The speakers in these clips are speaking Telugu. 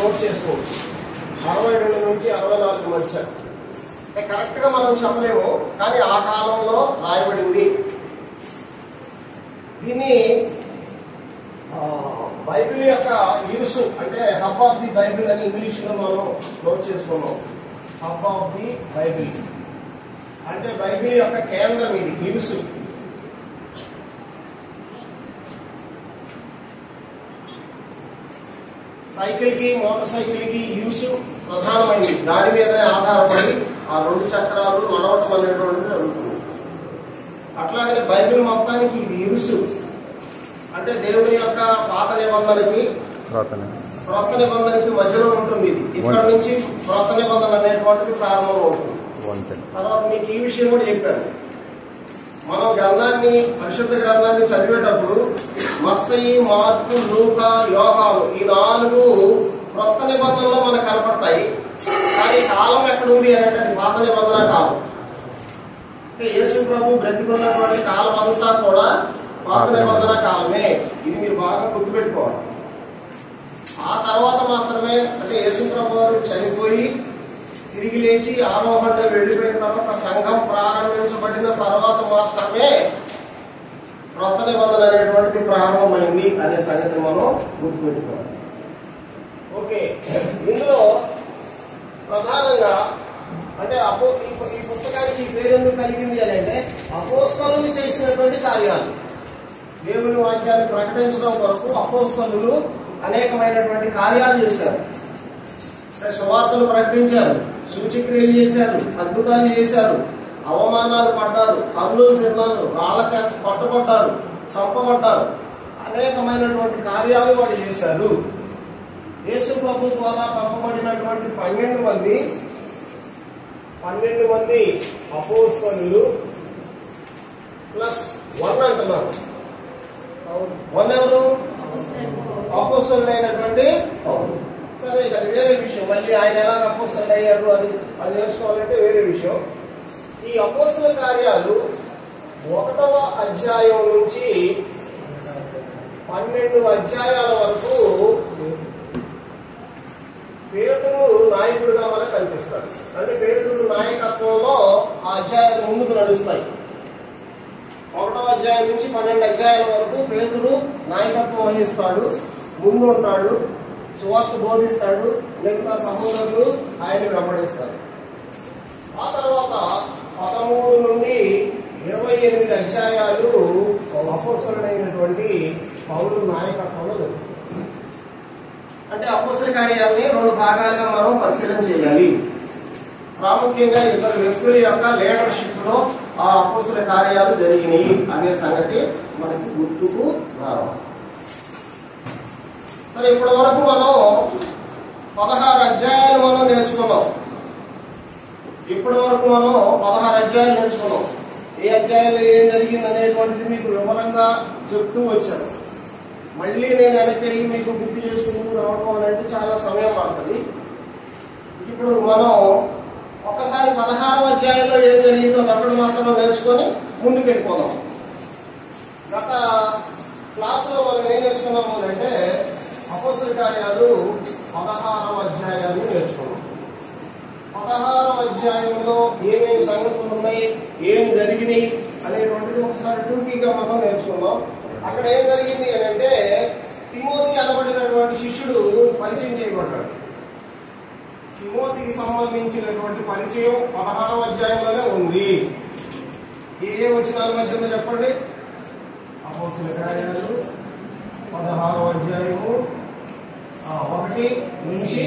నోట్ చేసుకోవచ్చు. 62 నుంచి 64 మధ్య కరెక్ట్ గా మనం చెప్పలేము, కానీ ఆ కాలంలో రాయబడింది. దీన్ని బైబిల్ యొక్క యూస్ అంటే హబ్ ఆఫ్ ది బైబిల్ అని ఇంగ్లీష్ లో మనం నోట్ చేసుకున్నాం. హబ్ ఆఫ్ ది బైబిల్ అంటే బైబిల్ యొక్క కేంద్రం ఇది, యూస్. సైకిల్ కి మోటార్ సైకిల్ కి యూస్ ప్రధానమైనది. దాని మీదనే ఆధారపడి ఆ 2 చక్రాలు నడవటం అనేటువంటిది జరుగుతుంది. అట్లాగనే బైబిల్ మొత్తానికి ఇది యూస్ అంటే దేవుని యొక్క పాత నిబంధనకి క్రొత్త నిబంధనకి మధ్యలో ఉంటుంది. ఇది ఇక్కడ నుంచి క్రొత్త నిబంధన అనేటువంటిది ప్రారంభం అవుతుంది. తర్వాత మీకు ఈ విషయం కూడా చెప్పాను, మనం గ్రంథాన్ని పరిశుద్ధ గ్రంథాన్ని చదివేటప్పుడు మత్తయి, మార్కు, లూకా, యోహాను ఈ 4 క్రొత్త నిబంధనలో మనకు కనపడతాయి. కానీ కాలం ఎక్కడ ఉంది అంటే అది పాత నిబంధన కాలం. అంటే యేసు ప్రభు బ్రతికున్నటువంటి కాలం అంతా కూడా పాత నిబంధన కాలమే. ఇది మీరు బాగా గుర్తుపెట్టుకోవాలి. ఆ తర్వాత మాత్రమే అంటే యేసు ప్రభు వారు చనిపోయి తిరిగి లేచి ఆరోహణ వెళ్ళిపోయిన తర్వాత సంఘం ప్రారంభించబడిన తర్వాత మాత్రమే క్రొత్త నిబంధన అనేటువంటిది ప్రారంభమైంది అనే సంగతి మనం గుర్తుపెట్టుకోవాలి. ఓకే, ఇందులో ప్రధానంగా అంటే ఈ పుస్తకానికి పేరు ఎందుకు కలిగింది అని అంటే అపోస్తలులు చేసినటువంటి కార్యాలు. దేవుని వాక్యాన్ని ప్రకటించడం కొరకు అపోస్తలులు అనేకమైనటువంటి కార్యాలు చేశారు. సువార్తలు ప్రకటించారు, సూచక్రియలు చేశారు, అద్భుతాలు చేశారు, అవమానాలు పడ్డారు, కన్నులు తిన్నారు, రాళ్ళకి పట్టుబడ్డారు, చంపబడ్డారు. అనేకమైనటువంటి కార్యాలు వాళ్ళు చేశారు. యేసు ప్రభు ద్వారా పంపబడినటువంటి 12 మంది అపోస్తలులు ప్లస్ 1 అంటున్నారు. 1 ఎవరు? అపోస్తలులు అయినటువంటి. సరే, అది వేరే విషయం. మళ్ళీ ఆయన ఎలాగ అపోస్తలులు అయ్యారు అది నేర్చుకోవాలంటే వేరే విషయం. ఈ అపోస్తల కార్యాలు 1వ అధ్యాయం నుంచి 12 అధ్యాయాల వరకు పేతురు నాయకుడిగా మనకు కనిపిస్తాడు. అంటే పేతురు నాయకత్వంలో ఆ అధ్యాయాలు ముందుకు నడుస్తాయి. 1వ అధ్యాయం నుంచి 12 అధ్యాయాల వరకు పేతురు నాయకత్వం వహిస్తాడు, ముందు ఉంటాడు, సువార్త బోధిస్తాడు, మిగతా సహోదరులు ఆయన వెంబడిస్తారు. ఆ తర్వాత 13 నుండి 28 అధ్యాయాలు అపోస్తలుడైనటువంటి పౌలు నాయకత్వంలో జరుగుతుంది. అంటే అపోస్తల కార్యాలని 2 భాగాలుగా మనం పరిశీలన చేయాలి. ప్రాముఖ్యంగా 2 వ్యక్తుల యొక్క లీడర్షిప్ లో ఆ అపోస్తల కార్యాలు జరిగినాయి అనే సంగతి మనకి గుర్తుకు రావాలి. సరే, ఇప్పటి వరకు మనం 16 అధ్యాయాలు మనం నేర్చుకున్నాం. ఇప్పటి వరకు మనం 16 అధ్యాయాలు నేర్చుకున్నాం. ఏ అధ్యాయంలో ఏం జరిగింది అనేటువంటిది మీకు వివరంగా చెప్తూ వచ్చాను. మళ్ళీ నేను వెనక్కి మీకు గుర్తు చేసుకుంటూ రావడం అంటే చాలా సమయం పడుతుంది. ఇప్పుడు మనం ఒకసారి 16వ అధ్యాయంలో ఏం జరిగిందో అక్కడ మాత్రం నేర్చుకొని ముందుకు వెళ్ళిపోదాం. గత క్లాసులో మనం ఏం నేర్చుకున్నాము అంటే అపోస్తల కార్యాలు 16వ అధ్యాయాన్ని నేర్చుకున్నాం. 16వ అధ్యాయంలో ఏమేమి సంగతులు ఉన్నాయి, ఏం జరిగినాయి అనేటువంటిది ఒకసారి టూకీగా మనం నేర్చుకున్నాం. అక్కడ ఏం జరిగింది అని అంటే తిమోతి అనబడినటువంటి శిష్యుడు పరిచయం చేయబడ్డాడు. తిమోతికి సంబంధించినటువంటి పరిచయం 16వ అధ్యాయంలోనే ఉంది. ఏ వచనాల మధ్య ఉందో చెప్పండి. అపోస్తల కార్యాలు 16వ అధ్యాయము 1 నుంచి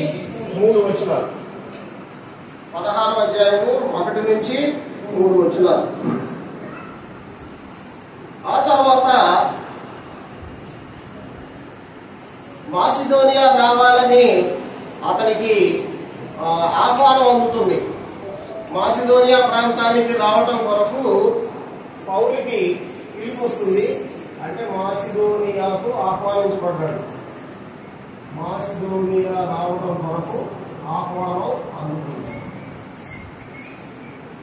3 వచనాలు. 16వ అధ్యాయము 1 నుంచి 3 వచనాలు. ఆ తర్వాత మాసిదోనియా రావాలని అతనికి ఆహ్వానం అందుతుంది. మాసిదోనియా ప్రాంతానికి రావటం కొరకు పౌలుకి పిలుపు వస్తుంది. అంటే మాసిదోనియాకు ఆహ్వానించబడ్డాడు. మాసిదోనియా రావడం కొరకు ఆహ్వానం అందుతుంది.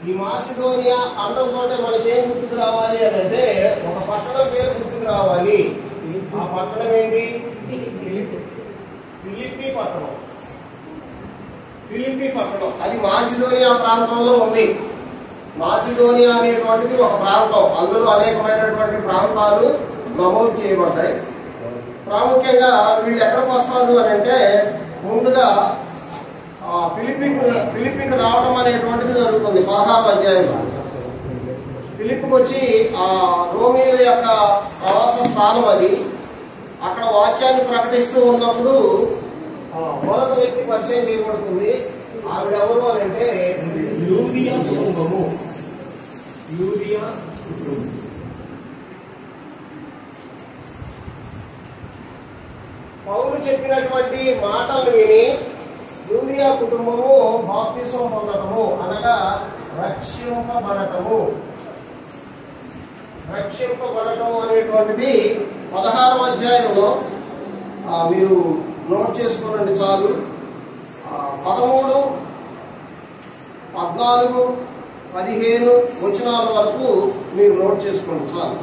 ఈ మాసిదోనియా అంటంతో మనకేం గుర్తుకు రావాలి అని అంటే ఒక పట్టణం పేరు గుర్తుకు రావాలి. ఆ పట్టణం ఏంటి? ఫిలిప్పీ పట్టణం అది మాసిదోనియా ప్రాంతంలో ఉంది. మాసిదోనియా అనేటువంటిది ఒక ప్రాంతం, అందులో అనేకమైనటువంటి ప్రాంతాలు నమోదు చేయబడ్డాయి. ప్రాముఖ్యంగా వీళ్ళు ఎక్కడికి వస్తారు అని అంటే ముందుగా ఫిలిప్పీకి రావడం అనేటువంటిది జరుగుతుంది. 16వ అధ్యాయంలో ఫిలిప్పికి వచ్చి ఆ రోమీల యొక్క ప్రవాస స్థానం అది. అక్కడ వాక్యాన్ని ప్రకటిస్తూ ఉన్నప్పుడు మరొక వ్యక్తి పరిచయం చేయబడుతుంది. ఆవిడ ఎవరు అని అంటే యూదియా కుటుంబము. పౌలు చెప్పినటువంటి మాటలు విని యూదియా కుటుంబము బాప్తిసం పొందటము అనగా రక్షింపబడటం అనేటువంటిది 16వ అధ్యాయంలో మీరు నోట్ చేసుకోనండి చాలు. 13, 14, 15 వచనాల వరకు మీరు నోట్ చేసుకోండి చాలు.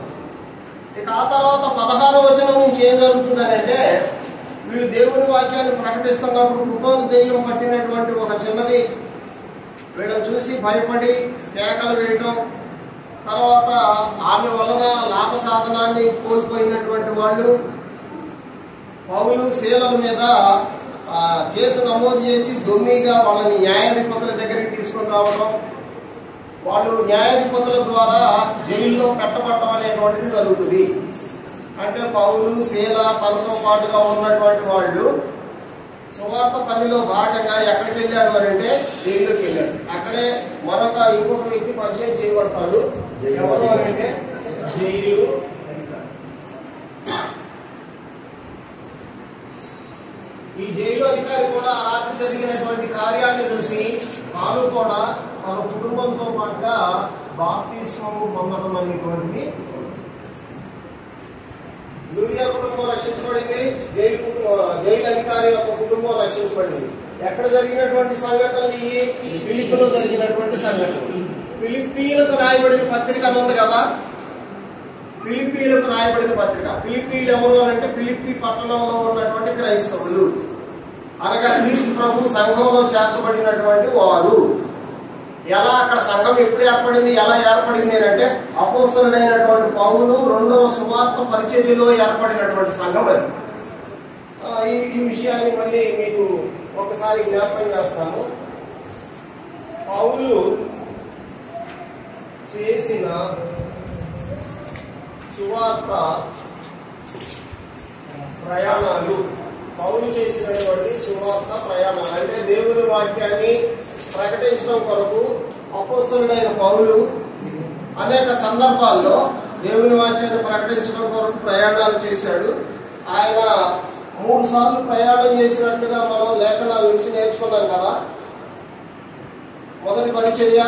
ఇక ఆ తర్వాత 16వ వచనం నుంచి ఏం జరుగుతుందని అంటే వీళ్ళు దేవుని వాక్యాన్ని ప్రకటిస్తున్నప్పుడు కుటుంబ దెయ్యం పట్టినటువంటి ఒక చిన్నది వీళ్ళని చూసి భయపడి కేకలు వేయటం, తర్వాత ఆమె వలన లాభ సాధనాన్ని కోల్పోయినటువంటి వాళ్ళు పౌలు శీలల మీద కేసు నమోదు చేసి దొమ్మిగా వాళ్ళని న్యాయాధిపతుల దగ్గరికి తీసుకొని రావడం, వాళ్ళు న్యాయాధిపతుల ద్వారా జైల్లో పెట్టబడటం అనేటువంటిది జరుగుతుంది. అంటే పౌలు శీల తనతో పాటుగా ఉన్నటువంటి వాళ్ళు సువార్త పనిలో భాగంగా ఎక్కడికి వెళ్ళారు అని అంటే జైల్లోకి వెళ్ళారు. అక్కడే ఇంకొక వ్యక్తి పరిచయం చేయబడతాడు. ఎవరు అని అంటే జైలు ఈ జైలు అధికారి కూడా ఆ రాత్రి జరిగినటువంటి కార్యాన్ని చూసి తాను కూడా తన కుటుంబంతో పాటుగా బాప్తిస్మము పొందడం అనేటువంటిది. యూదియా కుటుంబం రక్షించబడింది, జైలు అధికారి యొక్క కుటుంబం రక్షించబడింది. ఎక్కడ జరిగినటువంటి సంఘటనలు? ఈ ఫిలిప్పీలో జరిగినటువంటి సంఘటనలు. ఫిలిప్పీలకు రాయబడిన పత్రిక అని ఉంది కదా, ఫిలిప్పీలకు రాయబడిన పత్రిక. ఫిలిప్పీలు ఎవరు అంటే ఫిలిప్పీ పట్టణంలో ఉన్నటువంటి క్రైస్తవులు, అనగా క్రీస్తు ప్రభు సంఘంలో చేర్చబడినటువంటి వారు. ఎలా అక్కడ సంఘం ఎప్పుడు ఏర్పడింది, ఎలా ఏర్పడింది అంటే అపోస్తలుడైనటువంటి పౌలు 2వ సువార్త పరిచర్యలో ఏర్పడినటువంటి సంఘం అది. ఈ విషయాన్ని మళ్ళీ మీకు ఒకసారి జ్ఞాపకం చేస్తాను. పౌలు చేసిన సువార్త ప్రయాణాలు, పౌలు చేసినటువంటి సువార్త ప్రయాణాలు అంటే దేవుని వాక్యాన్ని ప్రకటించడం కొరకు అపోస్తలుడైన పౌలు అనేక సందర్భాల్లో దేవుని వాక్యాన్ని ప్రకటించడం కొరకు ప్రయాణాలు చేశాడు. ఆయన 3 సార్లు ప్రయాణం చేసినట్లుగా మనం లేఖనాల నుంచి నేర్చుకున్నాం కదా. మొదటి పరిచర్య,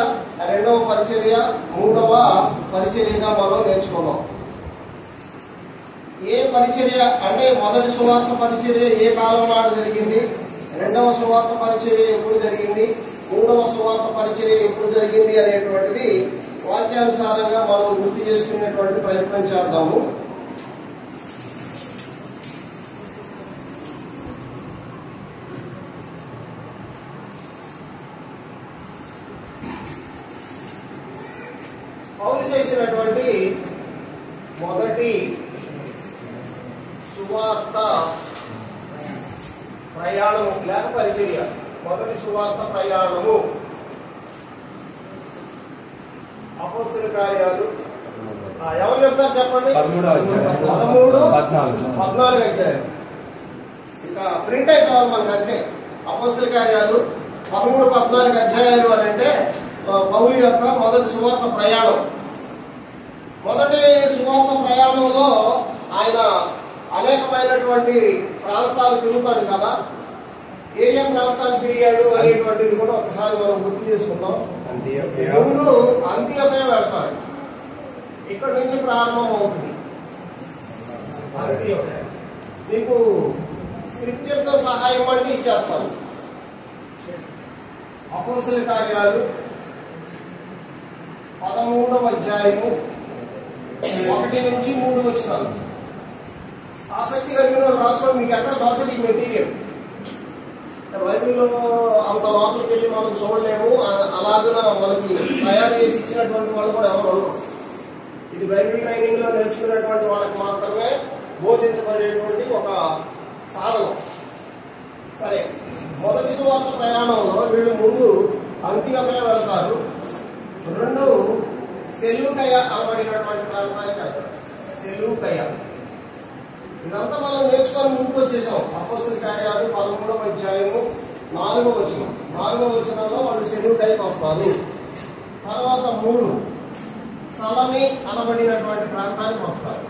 2వ పరిచర్య, 3వ పరిచర్యగా మనం నేర్చుకున్నాం. ఏ పరిచర్య అంటే మొదటి సువార్త పరిచర్య ఏ కాలం నాడు జరిగింది, 2వ సువార్త పరిచర్య ఎప్పుడు జరిగింది, 3వ సువార్త పరిచర్య ఎప్పుడు జరిగింది అనేటువంటిది వాక్యానుసారంగా మనం గుర్తు చేసుకునేటువంటి ప్రయత్నం చేద్దాము. పౌలు చేసినటువంటి మొదటి సువార్త ప్రయాణము లేక పరిచర్య, మొదటి సువార్త ప్రయాణము అపోస్తలుల కార్యాలు ఎవరు చెప్తారు చెప్పండి? 13, 14 అధ్యాయం. ఇక ప్రింట్ అయిపోవాలి మనకు అంతే. అపోస్తలుల కార్యాలు 13, 14 అధ్యాయాలు అని అంటే పౌలు యొక్క మొదటి సువార్త ప్రయాణం. మొదటి సువార్త ప్రయాణంలో ఆయన అనేకమైనటువంటి ప్రాంతాలు తిరుగుతాడు కదా. ఏం ప్రాంతాలు తిరిగాడు అనేటువంటిది కూడా ఒకసారి మనం గుర్తు చేసుకుందాం. ముందు అంత్యోదయ వెళ్తాడు, ఇక్కడ నుంచి ప్రారంభం అవుతుంది అంత్యోదయ. మీకు స్క్రిప్చర్తో సహాయం అంటే ఇచ్చేస్తాను. అపోస్తలుల కార్యాలు 13వ అధ్యాయము 1 నుంచి 3 వచనాలు. ఆసక్తి కలిగిన రాసుకోండి, మీకు ఎక్కడ దొరకదు ఈ మెటీరియల్. బైబిల్లో అంత లోపలికి వెళ్ళి మనం చూడలేము, అలాగా మనకి తయారు చేసి ఇచ్చినటువంటి వాళ్ళు కూడా ఎవరు ఉండరు. ఇది బైబిల్ ట్రైనింగ్ లో నేర్చుకునేటువంటి వాళ్ళకి మాత్రమే బోధించబడేటువంటి ఒక సాధనం. సరే, మొదటి సువార్త ప్రయాణంలో వీళ్ళు ముందు అంత్యోకయ వెళ్తారు, రెండు సెలూకయ అనబడినటువంటి ప్రాంతానికి వెళ్తారు. సెలూకయ ఇదంతా మనం నేర్చుకొని ముందుకు వచ్చేసాం. అపోస్తలుల కార్యాలు 13వ అధ్యాయము 4వ వచనం. 4వ వచనంలో వాళ్ళు సెలూకయకి వస్తారు. తర్వాత 3 సలమి అనబడినటువంటి ప్రాంతానికి వస్తారు.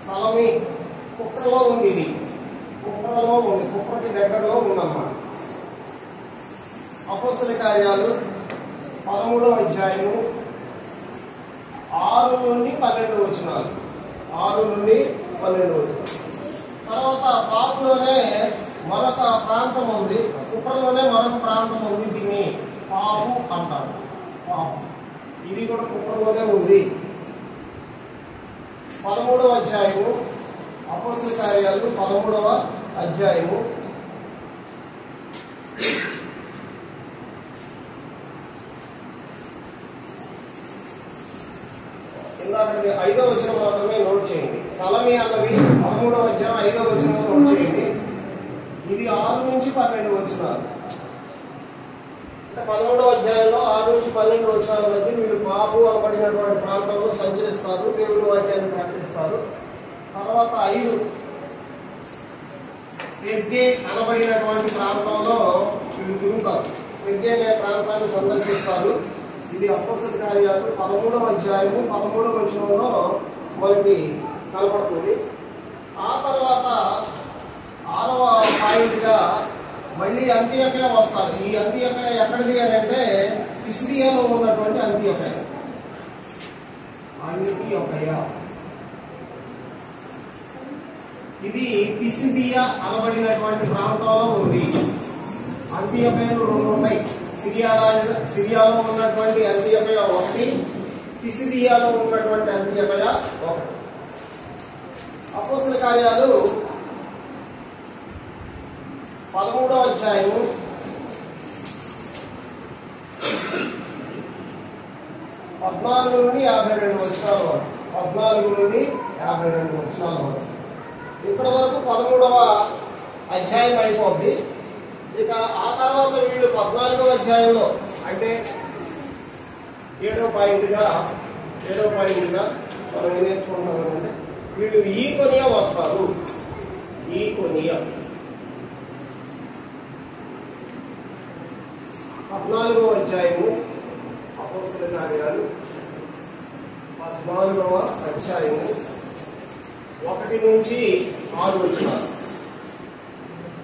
సలమి కుక్కలో ఉంది, ఇది కుక్కలో ఉంది, కుక్కకి దగ్గరలో ఉందన్నమాట. అపోస్తలుల కార్యాలు 13వ అధ్యాయము 6 నుండి 12 వచనాలు. 6 నుండి 12 వచనాలు. తర్వాత పాపులోనే మరొక ప్రాంతం ఉంది, కుక్కలోనే మరొక ప్రాంతం ఉంది, దీన్ని పాపు అంటారు. పాపు ఇది కూడా కుక్కలోనే ఉంది. 13వ అధ్యాయము అపోస్తలుల కార్యాలు 13వ అధ్యాయము 5వ వచనం మాత్రమే నోట్ చేయండి. సలమి అన్నది 13వ అధ్యాయం 5వ వచనం నోట్ చేయండి. ఇది 6 నుంచి 12 వచనాలు. 11వ అధ్యాయంలో 6 నుంచి 12 వచనాల మధ్య వీళ్ళు పాపు అనబడినటువంటి ప్రాంతంలో సంచరిస్తారు, దేవుని వాక్యాన్ని ప్రకటిస్తారు. తర్వాత 5 పెద్దే అనబడినటువంటి ప్రాంతంలో వీళ్ళు తిరుగుతారు. పెద్దే అనే ప్రాంతాన్ని సందర్శిస్తారు. ఇది అపోస్తలుల కార్యాలు 13వ అధ్యాయము 13వ వచనంలో మనకి కనపడుతుంది. ఆ తర్వాత 6వ పాయింట్గా మళ్ళీ అంత్యోకయ వస్తారు. ఈ అంత్యోకయ ఎక్కడిది అని అంటే పిసిదియాలో ఉన్నటువంటి అంత్యోకయ. ఇది పిసిదియా అనబడినటువంటి ప్రాంతంలో ఉంది. అంత్యోకయలు 2 ఉన్నాయి. సిరియాలో ఉన్నటువంటి అంత్యోకయ 1, పిసిదియాలో ఉన్నటువంటి అంత్యోకయ 1. అపోస్తలుల కార్యాలు 13వ అధ్యాయము 14 నుండి 52 వచనాల వరకు. 14 నుండి 52 వచనాల వరకు. ఇప్పటి వరకు 13వ అధ్యాయం అయిపోద్ది. ఇక ఆ తర్వాత వీళ్ళు 14వ అధ్యాయంలో అంటే 7వ పాయింట్గా మనం ఏం నేర్చుకుంటామంటే వీళ్ళు ఈకొనియా వస్తారు. ఈకొనియా 14వ అధ్యాయము అపోస్తలుల కార్యాలు 14వ అధ్యాయము 1 నుంచి 6 వచనాలు.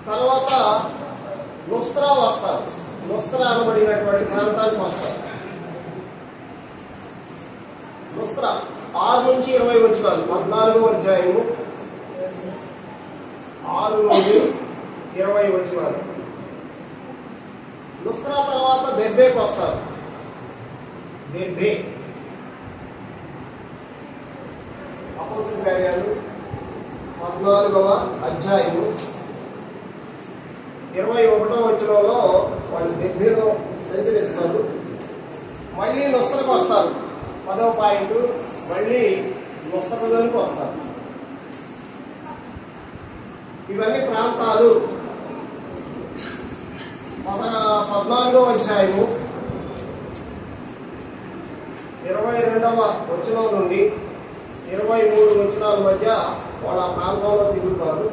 తర్వాత లుస్త్రా వస్తారు. లుస్త్రా అనబడినటువంటి ప్రాంతానికి వస్తారు. లుస్త్రా 6 నుంచి 20 వచనాలు. 14వ అధ్యాయము 6 నుండి 20 వచనాలు. లుస్త్రా తర్వాత దెర్బేకి వస్తారు. దెర్బే అపోస్తలుల కార్యాలు 14వ అధ్యాయము 21వ వచనంలో వాళ్ళు దెర్బేలో సంచరిస్తారు. మళ్ళీ లుస్త్రాకు వస్తారు. 10వ పాయింట్ మళ్ళీ లుస్త్రాలోనికి వస్తారు. ఇవన్నీ ప్రాంతాలు. 14వ అధ్యాయము 22వ వచనం నుండి 23 వచనాల మధ్య వాళ్ళ ప్రాంతంలో తిరుగుతారు.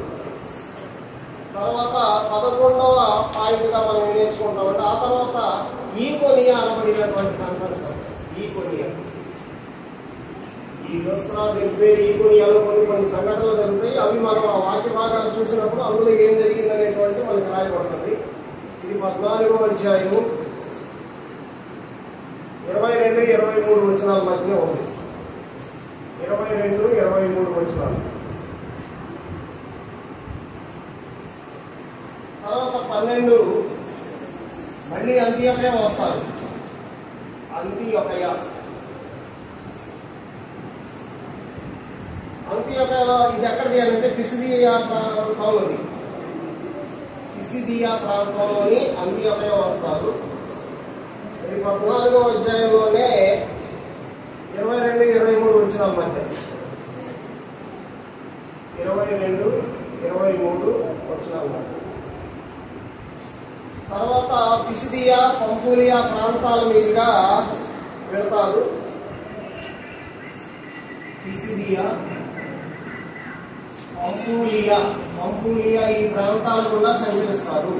తర్వాత 11వ పాయింట్గా మనం ఏం నేర్చుకుంటామంటే ఆ తర్వాత ఈకొనియా అనబడినటువంటి ప్రాంతానికి ఈకొనియా. ఈ లుస్త్రా, దెర్బే, ఈకొనియాలో కొన్ని సంఘటనలు జరుగుతాయి. అవి మనం ఆ వాక్య భాగాలు చూసినప్పుడు అందులో ఏం జరిగింది అనేటువంటి మనకి రాయబడుతుంది. ఇది 14వ అధ్యాయము 22-23 వచనాల మధ్య ఉంది. 22-23 వచనాలు. తర్వాత 12 మళ్ళీ అంత్యోకయ వస్తారు. అంత్యోకయలో ఇది ఎక్కడిది అంటే పిసిదియా ప్రాంతంలోది. పిసిదియా ప్రాంతంలోని అంత్యోకయ వస్తారు. ఇది 14వ అధ్యాయంలోనే 22, 23 వచనాల మధ్య 22, 23 వచనాల మధ్య. తర్వాత పిసిదియా, పంఫూలియా ప్రాంతాల మీదుగా వెళ్తారు. పిసిదియా, పంఫూలియా ఈ ప్రాంతాల గుండా సంచరిస్తారు.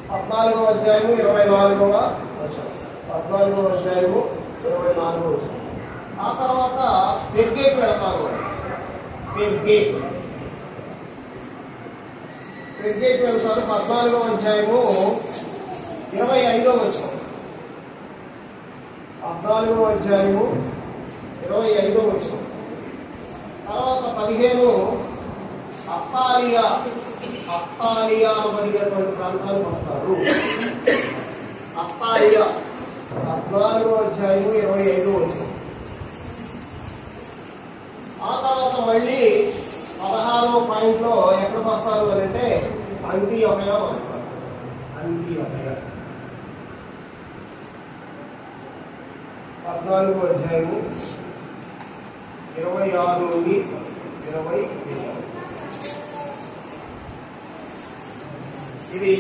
14వ అధ్యాయము 24వ వచనం. 14వ అధ్యాయము 24వ వచనం. ఆ తర్వాత పెర్గేకి వెళ్తారు. పెర్గేకి వెళ్తారు. 14వ అధ్యాయము 25వ వచనం. 14వ అధ్యాయము 25వ వచనం. తర్వాత 15 అత్తాలియా అనబడినటువంటి ప్రాంతానికి వస్తారు. అత్తాలియా 14వ అధ్యాయము 25వ వచనం. ఆ తర్వాత మళ్ళీ 16వ పాయింట్లో ఎక్కడికి వస్తారు అని అంటే అంత్యోకయ వస్తారు. అంత్యోకయ 14వ అధ్యాయము 26 నుండి 27. ఇది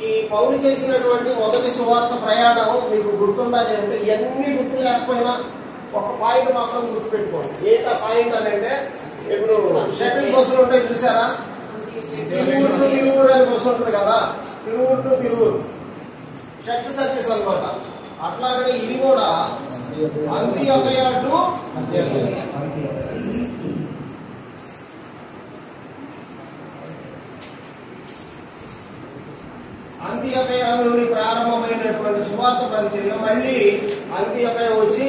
ఈ పౌలు చేసినటువంటి మొదటి సువార్త ప్రయాణం మీకు గుర్తుండాలి అంటే ఎన్ని గుర్తు లేకపోయినా ఒక పాయింట్ మాత్రం గుర్తుపెట్టుకోండి. ఏంటి ఆ పాయింట్ అని అంటే, ఇప్పుడు షటిల్ బస్సులు ఉంటాయి చూసారా, తిరువూరు అని బస్సు ఉంటుంది కదా, తిరువూరు షటిల్ సర్వీస్ అనమాట. అట్లాగనే ఇది కూడా అంత్యోకయ టు అంత్యోకయ నుండి ప్రారంభమైనటువంటి సువార్త పరిచర్య మళ్ళీ అంత్యోకయ వచ్చి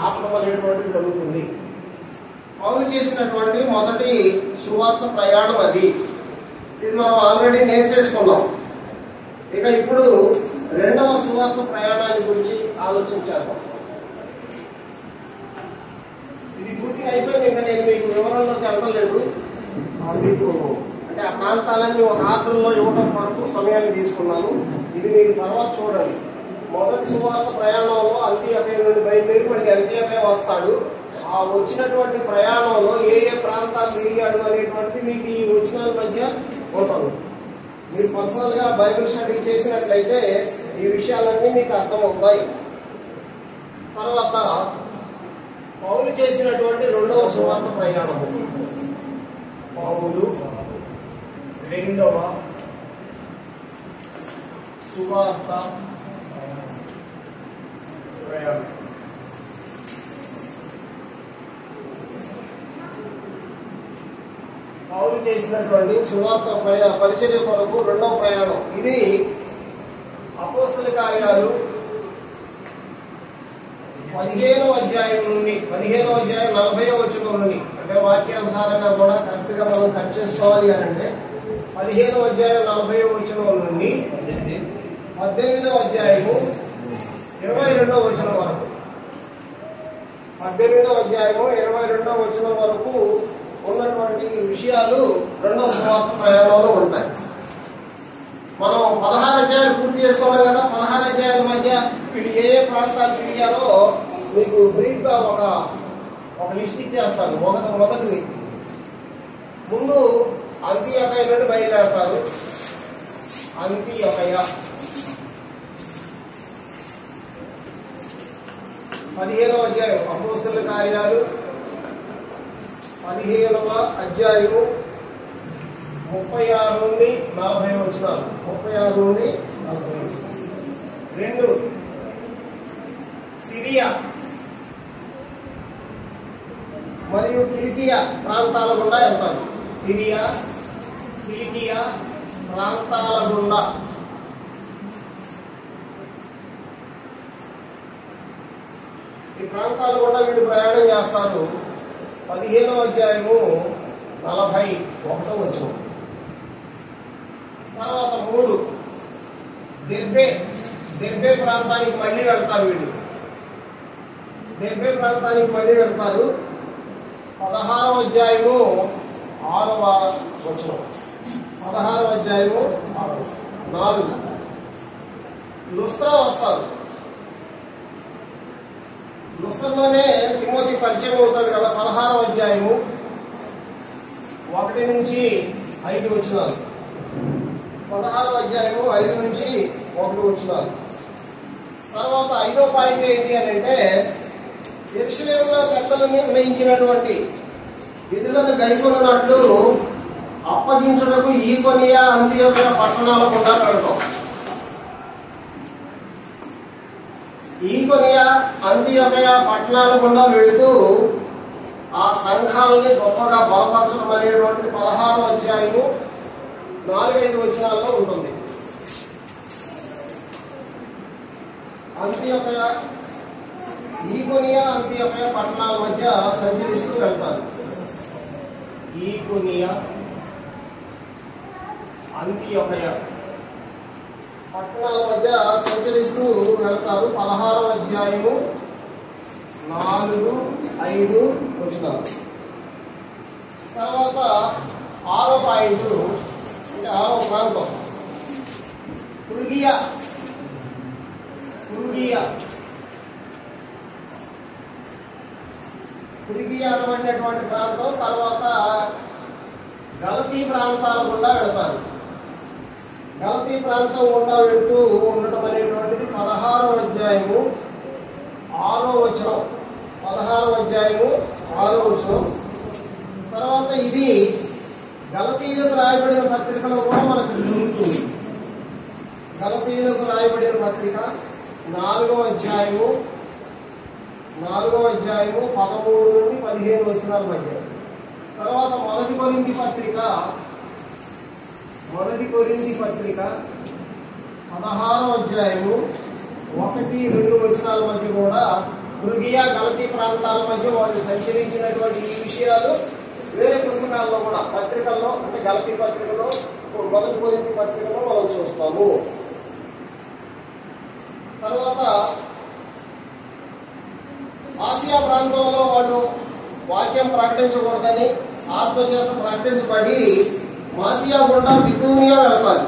ఆపమనేటువంటిది జరుగుతుంది. పౌలు చేసినటువంటి మొదటి సువార్త ప్రయాణం అది. ఇది మనం ఆల్రెడీ నేర్చేసుకున్నాం. ఇక ఇప్పుడు రెండవ సువార్త ప్రయాణాన్ని గురించి ఆలోచించాము. ఇది పూర్తిగా అయిపోయింది. ఇంకా నేను మీకు వివరాల్లోకి వెళ్ళలేదు. మీకు అంటే ఆ ప్రాంతాలన్నీ ఒక ఆర్డర్లో ఇవ్వడం వరకు సమయాన్ని తీసుకున్నాను. ఇది మీరు తర్వాత చూడండి. మొదటి సువార్త ప్రయాణంలో అంత్యోకయ నుండి బయలుదేరి మళ్ళీ అంత్యోకయ వస్తాడు. ఆ వచ్చినటువంటి ప్రయాణంలో ఏ ఏ ప్రాంతాలు తిరిగాడు అనేటువంటిది మీకు ఈ వచనాల మధ్య ఉంటుంది. మీరు పర్సనల్ గా బైబిల్ స్టడీ చేసినట్లయితే ఈ విషయాలన్నీ మీకు అర్థమవుతాయి. తర్వాత పౌలు చేసినటువంటి రెండవ సువార్త ప్రయాణం. పౌలు రెండవ సువార్త ప్రయాణం. పౌలు చేసినటువంటి సువార్త పరిచర్య కొరకు రెండవ ప్రయాణం. ఇది అపోస్తల కార్యాలు 15వ అధ్యాయం నుండి 15వ అధ్యాయం 40వ వచనం నుండి, అంటే వాక్యానుసారంగా కూడా కరెక్ట్ గా మనం కట్ చేసుకోవాలి అని అంటే 15వ అధ్యాయం 40వ వచనం నుండి 18వ అధ్యాయము 22వ వచనం వరకు, 18వ అధ్యాయము 22వ వచనం వరకు ఉన్నటువంటి విషయాలు రెండవ సువార్త ప్రయాణంలో ఉంటాయి. మనం 16 అధ్యాయాలు పూర్తి చేసుకోవాలి కదా. 16 అధ్యాయాల మధ్య వీళ్ళు ఏ ఏ ప్రాంతాలు తిరిగారో మీకు బ్రీఫ్ గా ఒక లిస్ట్ ఇచ్చేస్తాను. మొదటిది ముందు అంత్యోకయ నుండి బయలుదేరతారు. అంత్యోకయ 15వ అధ్యాయం అపోస్తలుల కార్యాలు 15వ అధ్యాయము 36 నుండి 40 వచనాలు. 36 నుండి 40 వచనాలు. 2 సిరియా మరియు కిలికియా ప్రాంతాల గుండా వెళ్తారు. సిరియా, కిలికియా ప్రాంతాల గుండా ఈ ప్రాంతాల గుండా వీళ్ళు ప్రయాణం చేస్తారు. 15వ అధ్యాయము 41వ వచనం. తర్వాత 3 దెర్బే ప్రాంతానికి మళ్ళీ వెళ్తారు. వీళ్ళు దెర్బే ప్రాంతానికి మళ్ళీ వెళ్తారు. 16వ అధ్యాయము 6వ వచనం. 16వ అధ్యాయము 4. లుస్త్రా వస్తారు. లుస్త్రాలోనే తిమోతి పరిచయం అవుతాడు కదా. 16వ అధ్యాయము 1 నుంచి 5 వచనాలు. 16వ అధ్యాయము 5 నుంచి 1 వచనాలు. తర్వాత 5వ పాయింట్ ఏంటి అని అంటే, యెరూషలేములో పెద్దలు నిర్ణయించినటువంటి విధులను గైకొనున్నట్లు అప్పగించుటకు ఈకొనియ అంతియోకియ పట్టణాల గుండా వెళ్తాం. ఈకొనియ అంతియోకియ పట్టణాల గుండా వెళుతూ ఆ సంఘాలని గొప్పగా బలపరచడం అనేటువంటిది 16వ అధ్యాయము 4-5 వచనాల్లో ఉంటుంది. అంతియోకియ ఈకొనియ అంతియోకియ పట్టణాల మధ్య సంచరిస్తూ వెళ్తారు. ఈకొనియ అంతియోకియ పట్టణాల మధ్య సంచరిస్తూ వెళ్తారు. 16వ అధ్యాయము 4-5 వచనాలు. తర్వాత 6వ పాయింట్ అంటే 6వ ప్రాంతం ఫ్రుగియా అనబడినటువంటి ప్రాంతం. తర్వాత గలతీ ప్రాంతాల గుండా వెళతారు. గలతీ ప్రాంతం గుండా వెళుతూ ఉండటం అనేటువంటిది 16వ అధ్యాయము 6వ వచనం. 16వ అధ్యాయము 6వ వచనం. తర్వాత ఇది గలతీయులకు రాయబడిన పత్రికలో కూడా మనకు దొరుకుతుంది. గలతీయులకు రాయబడిన పత్రిక 4వ అధ్యాయము 13 నుండి 15 వచనాల మధ్య. తర్వాత 1 కొరింథీ పత్రిక 16వ అధ్యాయము 1-2 వచనాల మధ్య కూడా ఫ్రుగియా గలతీ ప్రాంతాల మధ్య వాళ్ళు సంచరించినటువంటి ఈ విషయాలు వేరే పుస్తకాల్లో కూడా పత్రికల్లో అంటే గలతీ పత్రికలో 1 కొరింథీ పత్రికలో మనం చూస్తాము. తర్వాత ఆసియా ప్రాంతంలో వాళ్ళు వాక్యం ప్రకటించకూడదని ఆత్మచేత ప్రకటించబడి మాసియా గుండా బితూనియా వెళ్తారు.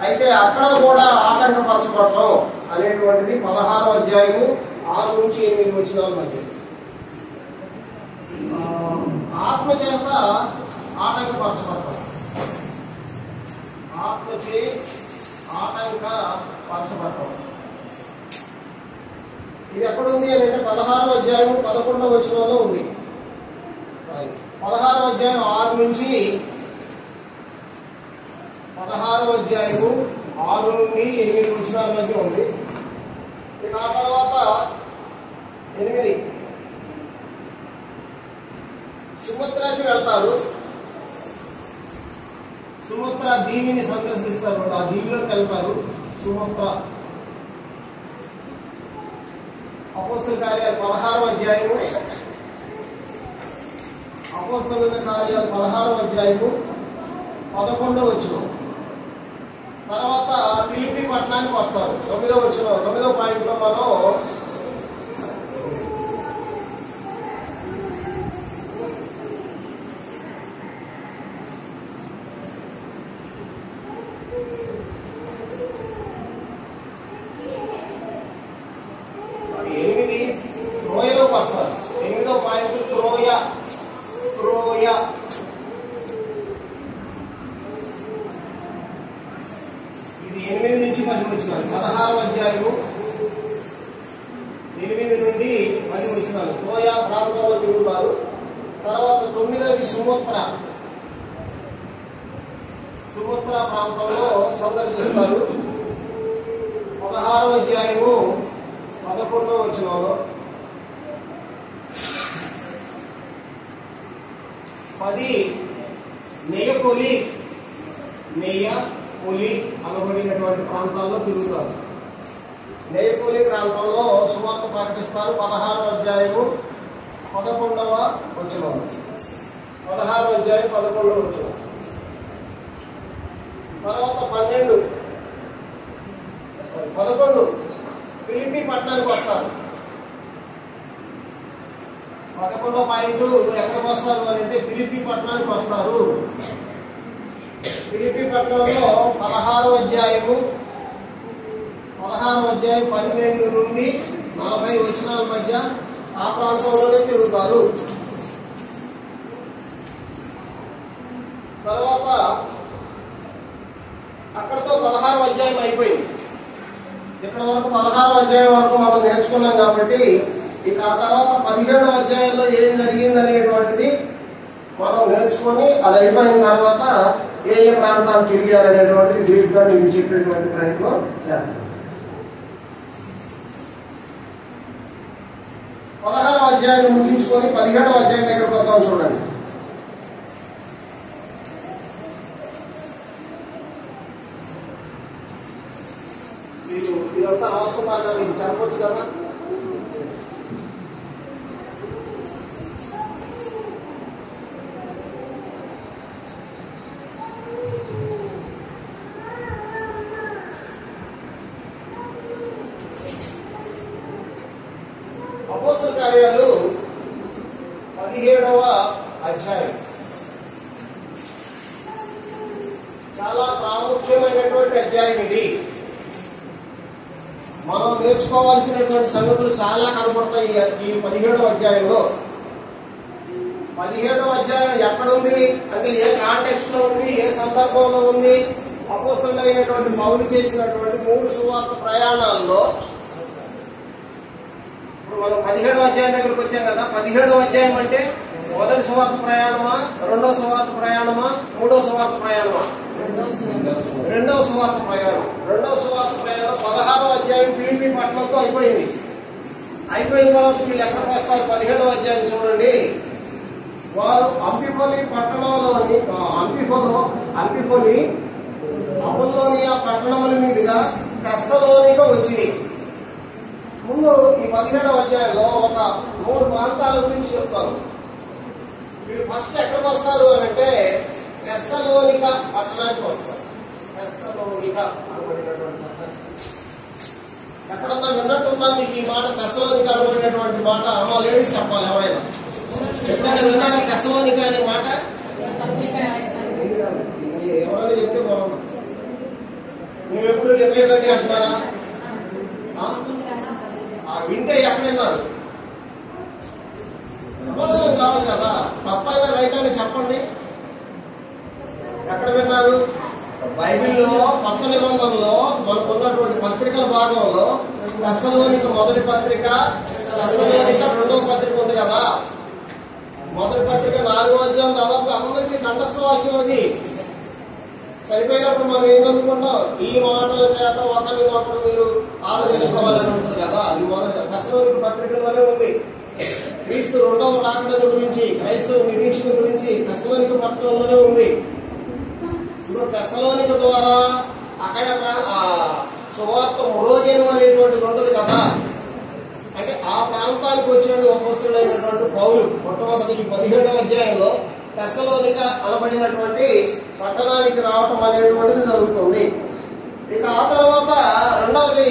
అయితే అక్కడ కూడా ఆటంకపరచబడటం అనేటువంటిది 16వ అధ్యాయము 6 నుంచి 8 వచనాల మధ్య. ఆత్మచేత ఆటంకపరచబడటం, ఆత్మచే ఆటంకపరచబడటం ఇది ఎక్కడుంది అని అంటే 16వ అధ్యాయం 11వ వచనంలో ఉంది. 16వ అధ్యాయం 6 నుంచి 16వ అధ్యాయము 6 నుండి 8 వచనాల మధ్య ఉంది. ఇక ఆ తర్వాత 8 సుమత్రాకి వెళ్తారు. సుమత్ర దీవిని సందర్శిస్తారు. ఆ దీవిలోకి వెళ్తారు. సుమత్ర అపోస్తలుల కార్యాలు 16వ అధ్యాయము 11వ వచనం. తర్వాత ఫిలిప్పీ పట్టణానికి వస్తారు. 9వ వచనం 9వ పాయింట్లో మనం త్రోయలోకి వస్తారు. 8వ పాయింట్ త్రోయ. ఇది 8 నుంచి 10 వచనాలు. 16వ అధ్యాయము 8 నుండి 10 వచనాలు. త్రోయ ప్రాంతంలో తిరుగుతారు. తర్వాత 9ది సుమత్ర ప్రాంతంలో సందర్శిస్తారు. 16వ అధ్యాయము 11వ వచనంలో 10 నెయపొలి అనబడినటువంటి ప్రాంతాల్లో తిరుగుతారు. నెయపొలి ప్రాంతంలో సువార్త ప్రకటిస్తారు. 16వ అధ్యాయము 11వ వచనం. 16వ అధ్యాయం 11వ వచనం. తర్వాత 11 ఫిలిప్పీ పట్టణానికి వస్తారు. 11వ పాయింట్ ఎక్కడికి వస్తారు అని అంటే ఫిలిప్పీ పట్టణానికి వస్తారు. ఫిలిప్పీ పట్టణంలో 16వ అధ్యాయం 12 నుండి 40 వచనాల మధ్య ఆ ప్రాంతంలోనే తిరుగుతారు. తర్వాత అక్కడతో 16వ అధ్యాయం అయిపోయింది. ఇక్కడ వరకు 16వ అధ్యాయం వరకు మనం నేర్చుకున్నాం కాబట్టి ఇక ఆ తర్వాత 17వ అధ్యాయంలో ఏం జరిగింది అనేటువంటిది మనం నేర్చుకొని అది అయిపోయిన తర్వాత ఏ ఏ ప్రాంతాలు తిరిగారనేటువంటిది బ్రీఫ్గా మీకు చెప్పేటువంటి ప్రయత్నం చేస్తాం. 16వ అధ్యాయాన్ని ముగించుకొని 17వ అధ్యాయం దగ్గరకు వద్దాం. చూడండి. మీరు ఇదంతా రాసుకున్నారు కదా, ఇది చెప్పవచ్చు కదా. అపోస్తల కార్యాలు 17వ అధ్యాయం చాలా ప్రాముఖ్యమైనటువంటి అధ్యాయం. ఇది మనం నేర్చుకోవాల్సినటువంటి సంగతులు చాలా కనపడతాయి ఈ 17వ అధ్యాయంలో. 17వ అధ్యాయం ఎక్కడుంది అంటే ఏ కాంటెక్స్ట్ లో ఉంది, ఏ సందర్భంలో ఉంది? అపోస్తలుడైనటువంటి పౌలు చేసినటువంటి 3 సువార్త ప్రయాణాల్లో మనం 17వ అధ్యాయం దగ్గరకు వచ్చాం కదా. 17వ అధ్యాయం అంటే మొదటి సువార్త ప్రయాణమా, రెండవ సువార్త ప్రయాణమా, మూడవ సువార్త ప్రయాణమా? రెండవ సువార్త ప్రయాణం. రెండవ సువార్త ప్రయాణం 16వ అధ్యాయం ఫిలిప్పీ పట్టణంతో అయిపోయింది. అయిపోయిన తర్వాత వీళ్ళు ఎక్కడికి వస్తారు? 17వ అధ్యాయం చూడండి. వారు అంఫిపొలి పట్టణంలోని అపోలోనియా పట్టణముల మీదుగా తెస్సలోనిక వచ్చింది. ముందు ఈ 17వ అధ్యాయంలో ఒక 3 ప్రాంతాల గురించి చెప్తాను. వీళ్ళు ఫస్ట్ ఎక్కడికి వస్తారు అని అంటే తెస్సలోనిక పట్టణానికి వస్తారు. తెస్సలోనిక అనబడినటువంటి ఎక్కడన్నా విన్నట్టుందా మీకు ఈ మాట? తెస్సలోనిక అనబడినటువంటి మాట అమ్మ లేడీస్ చెప్పాలి. ఎవరైనా ఎప్పుడైనా విన్నారా తెస్సలోనిక అనే మాట? ఎవరైనా చెప్తే బాగుంది. మేము ఎప్పుడు వినలేదండి అంటున్నారా? వింటే ఎక్కడ విన్నారు? సమాధానం కావాలి కదా. తప్పైనా రైట్ అని చెప్పండి. ఎక్కడ విన్నారు? బైబిల్లో కొత్త నిబంధనలో మనకున్నటువంటి పత్రికల భాగంలో తెస్సలోనిక మొదటి పత్రిక, తెస్సలోనిక రెండవ పత్రిక ఉంది కదా. మొదటి పత్రిక 4వ అధ్యాయం దాదాపు అందరికీ కంఠస్థ వాక్యం. అది చనిపోయినప్పుడు మనం ఏం చదువుకుంటాం? ఈ మాటల చేత ఒకరి ఒకరు మీరు ఆదరించుకోవాలని ఉంటుంది కదా. అది మొదటి తెస్సలోనిక పత్రికలోనే ఉంది. క్రీస్తు రెండవ రాకడ గురించి, క్రైస్తవ నిరీక్షణ గురించి తెస్సలోనిక పట్టణంలోనే ఉంది. ఇప్పుడు తెస్సలోనిక ద్వారా సువార్త మొరోగేను అనేటువంటిది ఉంటుంది కదా. అంటే ఆ ప్రాంతానికి వచ్చాడు అపోస్తలుడైనటువంటి పౌలు. మొట్టమొదటి 17వ అధ్యాయంలో తెస్సలోనిక అనబడినటువంటి పట్టణానికి రావటం అనేటువంటిది జరుగుతుంది. ఇక ఆ తర్వాత రెండవది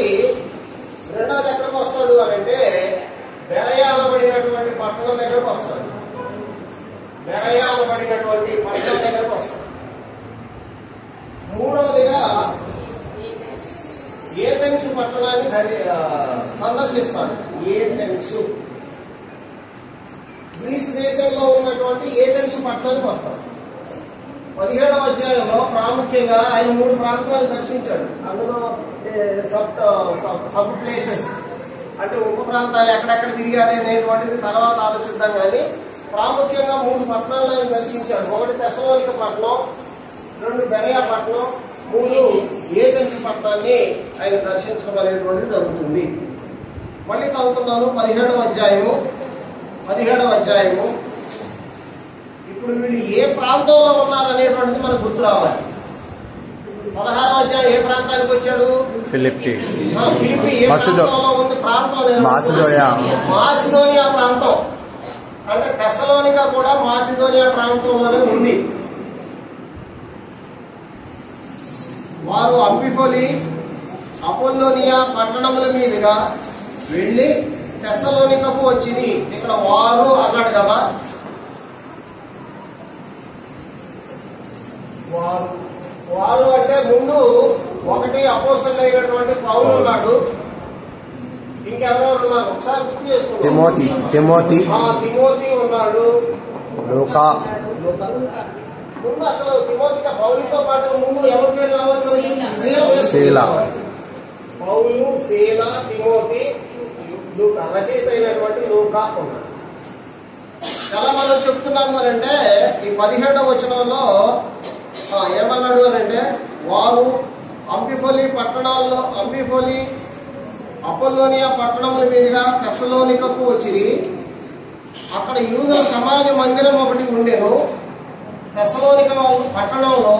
ఎక్కడికి వస్తాడు అని అంటే బెరయ అనబడినటువంటి పట్టణం దగ్గరకు వస్తాడు. బెరయ అనబడినటువంటి పట్టణం దగ్గరకు వస్తాడు. మూడవదిగా ఏథెన్స్ పట్టణాన్ని సందర్శిస్తాడు. ఏథెన్స్ గ్రీస్ దేశంలో ఉన్నటువంటి ఏథెన్స్ పట్టణానికి వస్తాడు. 17వ అధ్యాయంలో ప్రాముఖ్యంగా ఆయన 3 ప్రాంతాలు దర్శించాడు. అందులో సబ్ ప్లేసెస్ అంటే ఉప ప్రాంతాలు ఎక్కడెక్కడ తిరిగారు అనేటువంటిది తర్వాత ఆలోచిద్దాం. కానీ ప్రాముఖ్యంగా 3 పట్టణాలను ఆయన దర్శించాడు. 1 తెస్సలోనిక పట్టణం, 2 బెరయ పట్టణం, 3 ఏథెన్స్ పట్టణాన్ని ఆయన దర్శించడం అనేటువంటిది జరుగుతుంది. మళ్ళీ చదువుతున్నాను 17వ అధ్యాయము. ఇప్పుడు వీళ్ళు ఏ ప్రాంతంలో ఉన్నారనేటువంటిది మనకు గుర్తు రావాలి. 16వ అధ్యాయం ఏ ప్రాంతానికి వచ్చాడు? ఫిలిప్పీ ఏ ప్రాంతంలో ఉంది? మాసిదోనియా ప్రాంతం. అంటే తెస్సలోనిక కూడా మాసిదోనియా ప్రాంతంలోనే ఉంది. వారు అంఫిపొలి అపోలోనియా పట్టణముల మీదుగా వెళ్ళి తెస్సలోనికకు వచ్చింది. ఇక్కడ వారు అన్నాడు కదా, వారు అంటే ముందు ఒకటి అపోస్తలుడు అయినటువంటి పౌలు ఉన్నాడు, ఇంకెవరెవరు ఉన్నారు ఒకసారి గుర్తు చేసుకోండి. తిమోతి ఉన్నాడు, లూకా. ముందు అసలు తిమోతిగా పౌలుతో పాటు ముందు ఎవరి పేరు రావాలి? పౌలు, శీల, తిమోతి, లూకా, రచయిత అయినటువంటి లూకా ఉన్నాడు. ఎలా మనం చెప్తున్నాము అంటే ఈ 17వ వచనంలో ఏమన్నాడు అని అంటే, వారు అంఫిఫొలి అపోల్లోనియా పట్టణముల మీదుగా తెస్సలోనికకు వచ్చిరి. అక్కడ యూదుల సమాజ మందిరం ఒకటి ఉండేను. తెస్సలోనిక పట్టణంలో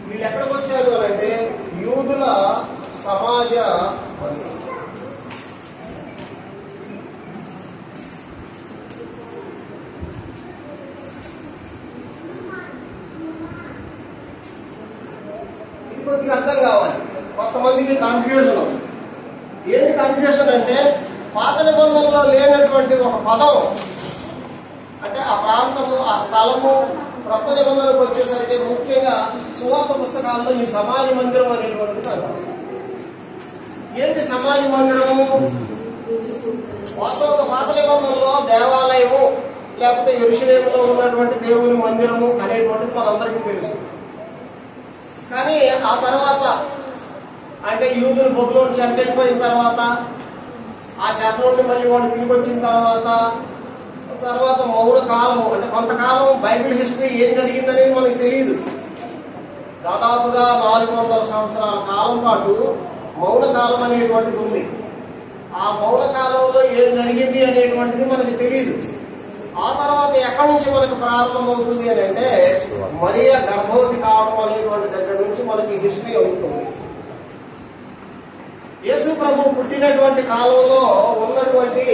వీళ్ళు ఎక్కడికి వచ్చారు అని అంటే యూదుల సమాజ మందిరం. ఇది కొద్దిగా అర్థం కావాలి. కొంతమందికి కన్ఫ్యూజన్. ఏంటి కన్ఫ్యూజన్ అంటే, పాత నిబంధనలో లేనటువంటి ఒక పదం, అంటే ఆ ప్రాంతము, ఆ స్థలము కొత్త నిబంధనకు వచ్చేసరికి ముఖ్యంగా సువార్త పుస్తకాల్లో ఈ సమాజ మందిరం అనేటువంటిది కనబడుతుంది. ఏంటి సమాజ మందిరము? వాస్తవంగా పాత నిబంధనలో దేవాలయము లేకపోతే యెరూషలేములో ఉన్నటువంటి దేవుని మందిరము అనేటువంటిది మనందరికీ తెలుసు. కానీ ఆ తర్వాత అంటే యూదులు బబులోను చెరకెళ్ళిపోయిన తర్వాత, ఆ చెర నుండి మళ్ళీ వాళ్ళు తిరిగి వచ్చిన తర్వాత మౌన కాలము, అంటే కొంతకాలం బైబిల్ హిస్టరీ ఏం జరిగిందనేది మనకు తెలియదు. దాదాపుగా 400 సంవత్సరాల కాలం పాటు మౌన కాలం అనేటువంటిది ఉంది. ఆ మౌన కాలంలో ఏం జరిగింది అనేటువంటిది మనకి తెలియదు. ఆ తర్వాత ఎక్కడి నుంచి మనకు ప్రారంభమవుతుంది అని అంటే, మరియా గర్భవతి కావడం అనేటువంటి దగ్గర నుంచి మనకి హిస్టరీ అవుతుంది. యేసు ప్రభు పుట్టినటువంటి కాలంలో ఉన్నటువంటి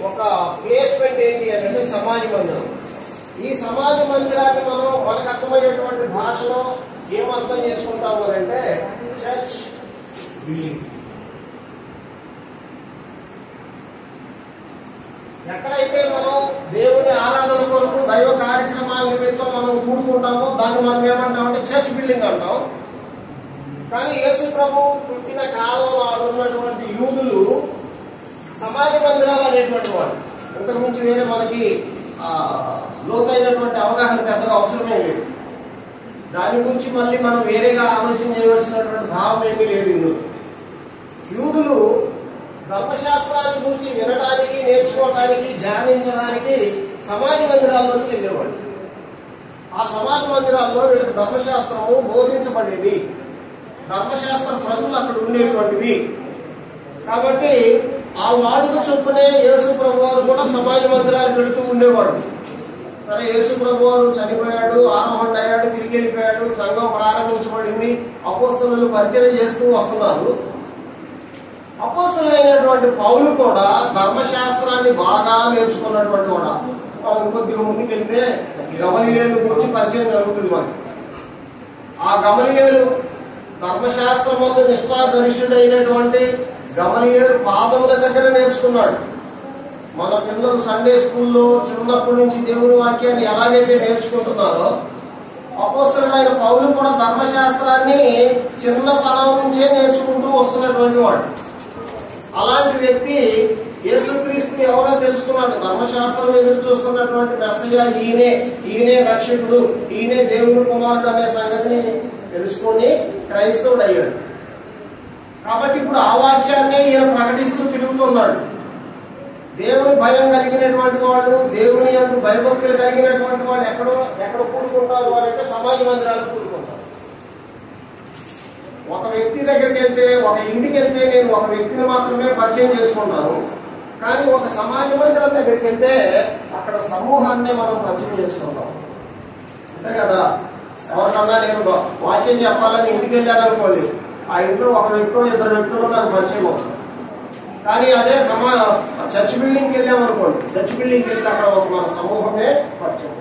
ఒక ప్లేస్మెంట్ ఏంటి అంటే సమాజ మందిరం. ఈ సమాజ మందిరాన్ని మనం మనకు అర్థమయ్యేటువంటి భాషలో ఏమర్థం చేసుకుంటాము అంటే చర్చ్ బిల్డింగ్. ఎక్కడైతే మనం దేవుని ఆరాధన కొరకు దైవ కార్యక్రమాల నిమిత్తం మనం కూడుకుంటామో దాన్ని మనం ఏమంటామంటే చర్చ్ బిల్డింగ్ అంటాం. కానీ యేసు ప్రభు పుట్టిన కాలంలో ఉన్నటువంటి యూదులు సమాజ మందిరాలు అనేటువంటి వాడు. ఇంతకుమించి వేరే మనకి లోతైనటువంటి అవగాహన పెద్దగా అవసరమే లేదు. దాని గురించి మళ్ళీ మనం వేరేగా ఆలోచన చేయవలసినటువంటి భావం ఏమీ లేదు. ఇందులో యూదులు ధర్మశాస్త్రాన్ని గురించి వినడానికి, నేర్చుకోవడానికి, ధ్యానించడానికి సమాజ మందిరాల్లోకి వెళ్ళేవాడు. ఆ సమాజ మందిరాల్లో వీళ్ళకి ధర్మశాస్త్రము బోధించబడేది. ధర్మశాస్త్ర ప్రజలు అక్కడ ఉండేటువంటివి. కాబట్టి ఆ వాడుక చొప్పునే యేసు ప్రభు వారు కూడా సమాజ మందిరాలకు వెళుతూ ఉండేవాడు. సరే, యేసు ప్రభు వారు చనిపోయాడు, ఆరోహణ అయ్యాడు, తిరిగి వెళ్ళిపోయాడు, సంఘం ప్రారంభించబడింది, అపోస్తలులు పరిచయం చేస్తూ వస్తున్నారు. అపోస్తలుడైనటువంటి పౌలు కూడా ధర్మశాస్త్రాన్ని బాగా నేర్చుకున్నటువంటి వాడు. మనం కొద్దిగా ముందుకు వెళ్తే గమలీయేలు గురించి పరిచయం జరుగుతుంది మనకి. ఆ గమలీయేలు ధర్మశాస్త్రం వద్ద నిష్ఠాగరిష్ఠుడైనటువంటి గమలీయేలు పాదముల దగ్గర నేర్చుకున్నాడు. మన పిల్లలు సండే స్కూల్లో చిన్నప్పటి నుంచి దేవుని వాక్యాన్ని ఎలాగైతే నేర్చుకుంటున్నారో, అపోస్తలుడైన పౌలు కూడా ధర్మశాస్త్రాన్ని చిన్నతనం నుంచే నేర్చుకుంటూ వస్తున్నటువంటి వాడు. అలాంటి వ్యక్తి యేసుక్రీస్తుని ఎవరో తెలుసుకున్నాడు. ధర్మశాస్త్రం ఎదురు చూస్తున్నటువంటి మెస్సయ్య ఈయనే రక్షకుడు, ఈయనే దేవుని కుమారుడు అనే సంగతిని తెలుసుకొని క్రైస్తవుడు అయ్యాడు. కాబట్టి ఇప్పుడు ఆ వాక్యాన్ని ఈయన ప్రకటిస్తూ తిరుగుతున్నాడు. దేవుని భయం కలిగినటువంటి వాళ్ళు, దేవుని యందు భయభక్తులు కలిగినటువంటి వాళ్ళు ఎక్కడ కూడుకుంటారు అంటే సమాజ మందిరాలు కూడుకుంటారు. ఒక వ్యక్తి దగ్గరికి వెళ్తే, ఒక ఇంటికి వెళ్తే నేను ఒక వ్యక్తిని మాత్రమే పరిచయం చేసుకుంటాను. కానీ ఒక సమాజ మందిరం దగ్గరికి వెళ్తే అక్కడ సమూహాన్ని మనం పరిచయం చేసుకుంటాం. అంతే కదా. ఎవరికన్నా నేను వాక్యం చెప్పాలని ఇంటికి వెళ్ళాలనుకోండి, ఆ ఇంట్లో ఒక వ్యక్తులు 2 వ్యక్తులు నాకు పరిచయం అవుతారు. కానీ అదే చర్చ్ బిల్డింగ్కి వెళ్ళామనుకోండి, చర్చ్ బిల్డింగ్కి వెళ్తే అక్కడ మన సమూహమే పరిచయం.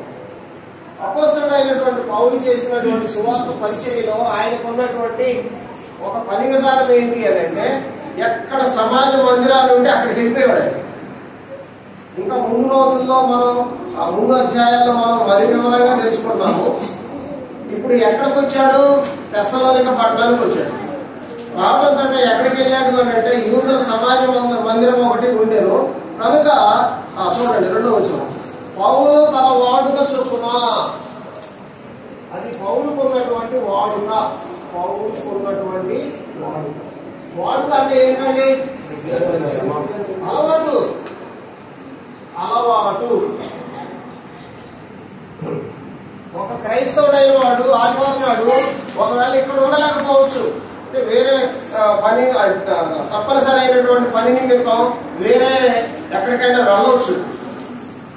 అపోస్తలుడైనటువంటి పౌలు చేసినటువంటి సువార్త పరిచర్యలో ఆయనకున్నటువంటి ఒక పని విధానం ఏంటి అని అంటే, ఎక్కడ సమాజ మందిరాలు ఉంటే అక్కడికి వెళ్ళిపోయాడు ఆయన. ఇంకా ముందు రోజుల్లో మనం ఆ ముందు అధ్యాయాల్లో మనం మరి వివరంగా తెలుసుకుంటాము. ఇప్పుడు ఎక్కడికి వచ్చాడు? తెస్సలోనిక పట్టణానికి వచ్చాడు. రావడంతో ఎక్కడికి వెళ్ళాడు అని అంటే యూదుల సమాజ మందిరం ఒకటి ఉండేను కనుక చూడండి 2వ వచనం. పౌలు తన వాడుక చొప్పున, అది పౌలుకు ఉన్నటువంటి వాడుక. పౌలుకు ఉన్నటువంటి వాడుక. వాడుక అంటే ఏంటండి? అలవాటు. అలవాటు. ఒక క్రైస్తవుడైన వాడు ఆదివారం నాడు ఒకవేళ ఇక్కడ ఉండలేకపోవచ్చు, అంటే వేరే పని తప్పనిసరి అయినటువంటి పని నిమిత్తం వేరే ఎక్కడికైనా వెళ్ళవచ్చు.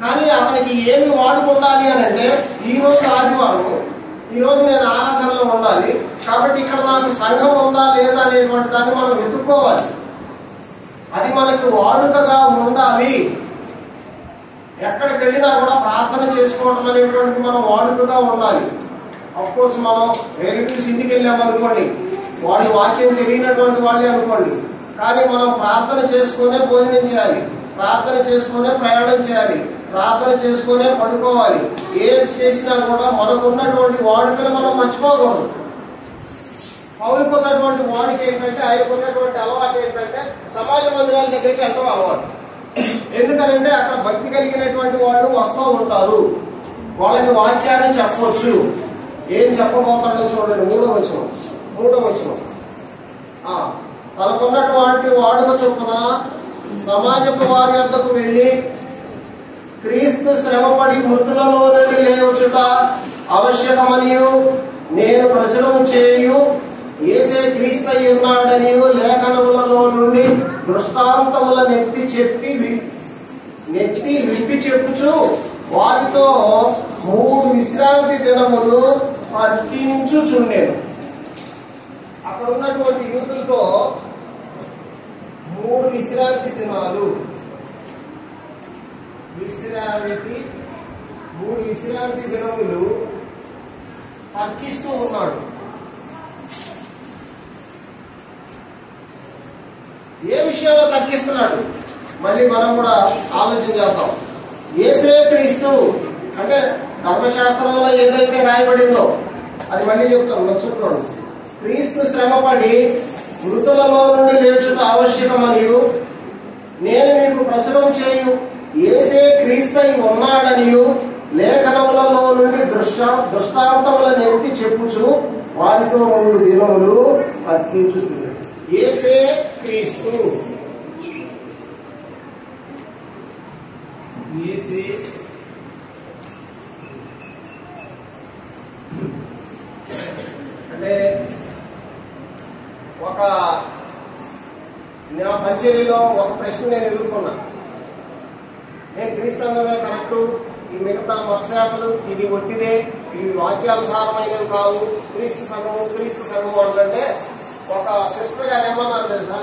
కానీ అతనికి ఏమి వాడుకుండాలి అని అంటే ఈరోజు ఆదివారం, ఈరోజు నేను ఆరాధనలో ఉండాలి కాబట్టి ఇక్కడ నాకు సంఘం ఉందా లేదా అనేటువంటి దాన్ని మనం వెతుక్కోవాలి. అది మనకి వాడుకగా ఉండాలి. ఎక్కడికి వెళ్ళినా కూడా ప్రార్థన చేసుకోవడం అనేటువంటిది మనం వాడుకగా ఉండాలి. అఫ్కోర్స్ మనం రిలేటివ్స్ ఇంటికి వెళ్ళామనుకోండి, వాడి వాక్యం తెలియనటువంటి వాళ్ళే అనుకోండి, కానీ మనం ప్రార్థన చేసుకునే భోజనం చేయాలి, ప్రార్థన చేసుకునే ప్రయాణం చేయాలి, ప్రార్థన చేసుకునే పడుకోవాలి. ఏది చేసినా కూడా మనకున్నటువంటి వాడుకను మనం మర్చిపోకూడదు. పౌలుకున్నటువంటి వాడికి ఏంటంటే, ఆయనకున్నటువంటి అలవాటు ఏంటంటే సమాజ మందిరాల దగ్గరికి వెళ్ళడం అలవాటు. ఎందుకంటే అక్కడ భక్తి కలిగినటువంటి వాళ్ళు వస్తూ ఉంటారు, వాళ్ళకి వాక్యాన్ని చెప్పవచ్చు. ఏం చెప్పబోతాడో చూడండి 3వ వచనం. తనకున్నటువంటి వాడుక చొప్పున సమాజపు వారి వద్దకు వెళ్ళి క్రీస్తు శ్రమపడి మృతులలో నుండి లేవచుట ఆవశ్యకమనియు నేను ప్రచురం చేయు యేసే క్రీస్తు అయి ఉన్నాడని లేఖనములలో నుండి దృష్టాంతములను నెత్తి విప్పి చెప్పుచు వారితో 3 విశ్రాంతి దినములు అర్పించుచుండెను. అక్కడ ఉన్నటువంటి యూదులతో 3 విశ్రాంతి దినాలు, 3 విశ్రాంతి దినములు తర్కిస్తూ ఉన్నాడు. ఏ విషయంలో తర్కిస్తున్నాడు మళ్ళీ మనం కూడా ఆలోచన చేద్దాం. యేసే క్రీస్తు అంటే ధర్మశాస్త్రంలో ఏదైతే రాయబడిందో అది మళ్ళీ చెప్తాం, చూడండి. క్రీస్తు శ్రమపడి మృతులలో నుండి లేచుట ఆవశ్యకమనియు నేను మీకు ప్రచురం చేయు యేసే క్రీస్తు అయి ఉన్నాడనియు లేఖనములలో నుండి దృష్టాంతములను ఎత్తి చెప్పుచు వారితో 3 దినములు అర్పించుతుంది. యేసే క్రీస్తు, యేసే అంటే నా పరిచర్యలో ఒక ప్రశ్న నేను ఎదుర్కొన్నా. నేను క్రీస్తు సంఘమే కరెక్టు, ఈ మిగతా మత్స్యాకులు ఇది ఒట్టిదే, ఇవి వాక్యానుసారమైనవి కావు, క్రీస్తు సంఘము అంటే ఒక సిస్టర్ గారు ఏమన్నారు తెలుసా?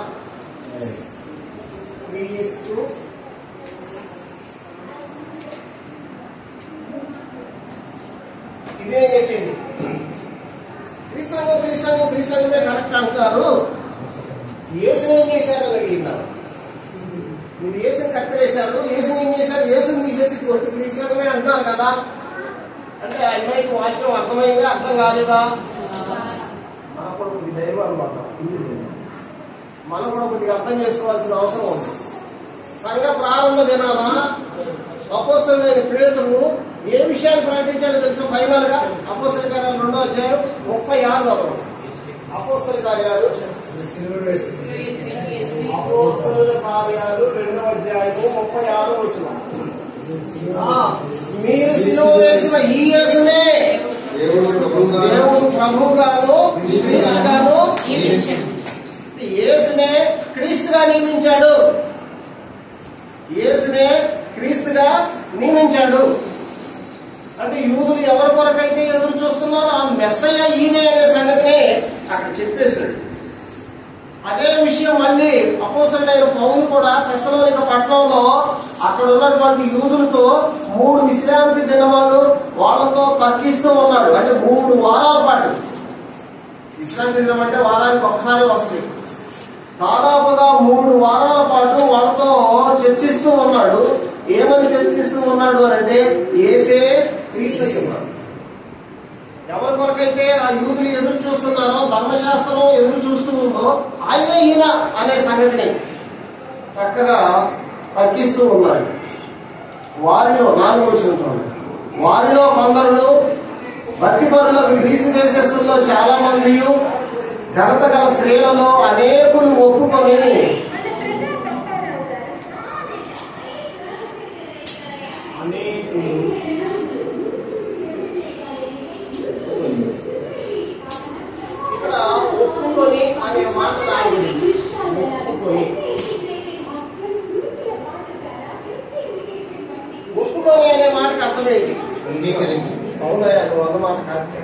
క్రీస్తు ఇదే చెప్పింది. క్రీస్తు సంఘమే కరెక్ట్ అంటారు, యేసుని ఏం చేశారు అని అడిగిందారు. మీరు యేసుని కత్తిరేశారు, యేసుని ఏం చేశారు? యేసుని తీసేసి క్రీస్తు సంఘమే అంటున్నారు కదా అంటే అమ్మాయికి వాక్యం అర్థమైందా అర్థం కాలేదా? మనం కూడా కొద్దిగా ధైర్యం అనమాట, మనం కూడా కొద్దిగా అర్థం చేసుకోవాల్సిన అవసరం ఉంది. సంఘ ప్రారంభ దినాన అపోస్తలుడైన పేతురు ఏ విషయాన్ని ప్రకటించాడో తెలుసు? ఫైనల్ గా అపోస్తల కార్యాలు 2వ అధ్యాయం 36 చదవండి. అపోస్తల కార్యాలు 2వ అధ్యాయం 36 వచనం. మీరు సిలువ వేసిన ఈ యేసునే దేవుడు ప్రభువుగాను క్రీస్తుగాను యేసునే క్రీస్తుగా నియమించాడు. యేసునే క్రీస్తుగా నియమించాడు. అంటే యూదులు ఎవరి కొరకైతే ఎదురు చూస్తున్నారో ఆ మెస్సయ్య ఈయనే అనే సంగతిని అక్కడ చెప్పేశాడు. అదే విషయం మళ్ళీ అపోస్తలుడైన పౌలు కూడా తెస్సలోనిక పట్టణంలో అక్కడ ఉన్నటువంటి యూదులతో 3 విశ్రాంతి దినములు వాళ్ళతో తర్కిస్తూ ఉన్నాడు. అంటే 3 వారాల పాటు. విశ్రాంతి దినం అంటే వారానికి ఒకసారి వస్తుంది. దాదాపుగా 3 వారాల పాటు వాళ్ళతో చర్చిస్తూ ఉన్నాడు. ఏమని చర్చిస్తూ ఉన్నాడు అంటే యేసే క్రీస్తు ఉన్నాడు. ఎవరి కొరకైతే ఆ యూదులు ఎదురు చూస్తున్నారో, ధర్మశాస్త్రం ఎదురు చూస్తూ ఉందో ఆయన ఈయన అనే సంగతిని చక్కగా తగ్గిస్తూ ఉన్నాడు. వారిలో 4వ వచనం, వారిలో కొందరు భక్తిపరులకు గ్రీసు దేశస్తుల్లో చాలా మంది ఘనత గల స్త్రీలలో అనేకులు ఒప్పుకొని ఇక్కడ ఒప్పుకొని అనే మాట రాయింది. ఒప్పుకొని అనే మాటకి అర్థమేంటి? అంగీకరించి. అవునయ్యా, నువ్వు మాట కరెక్ట్.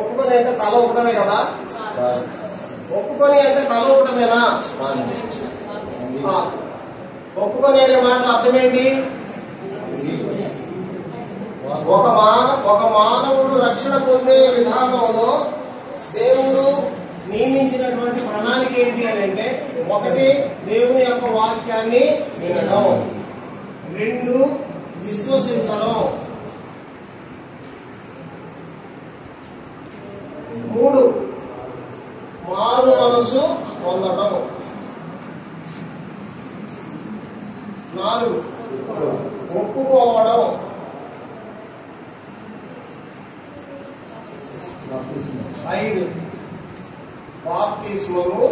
ఒప్పుకొని అంటే తల ఊపడమే కదా. ఒప్పుకొని అంటే తల ఊపడమేనా? ఒప్పుకొని అనే మాట అర్థమేంటి? ఒక మానవుడు రక్షణ పొందే విధానంలో దేవుడు నియమించినటువంటి ప్రణాళిక ఏంటి అని అంటే, 1 దేవుని యొక్క వాక్యాన్ని వినడం, 2 విశ్వసించడం, 3 మారు మనసు పొందడం, 4 ఒప్పుకోవడం, 5 బాప్తిస్మము.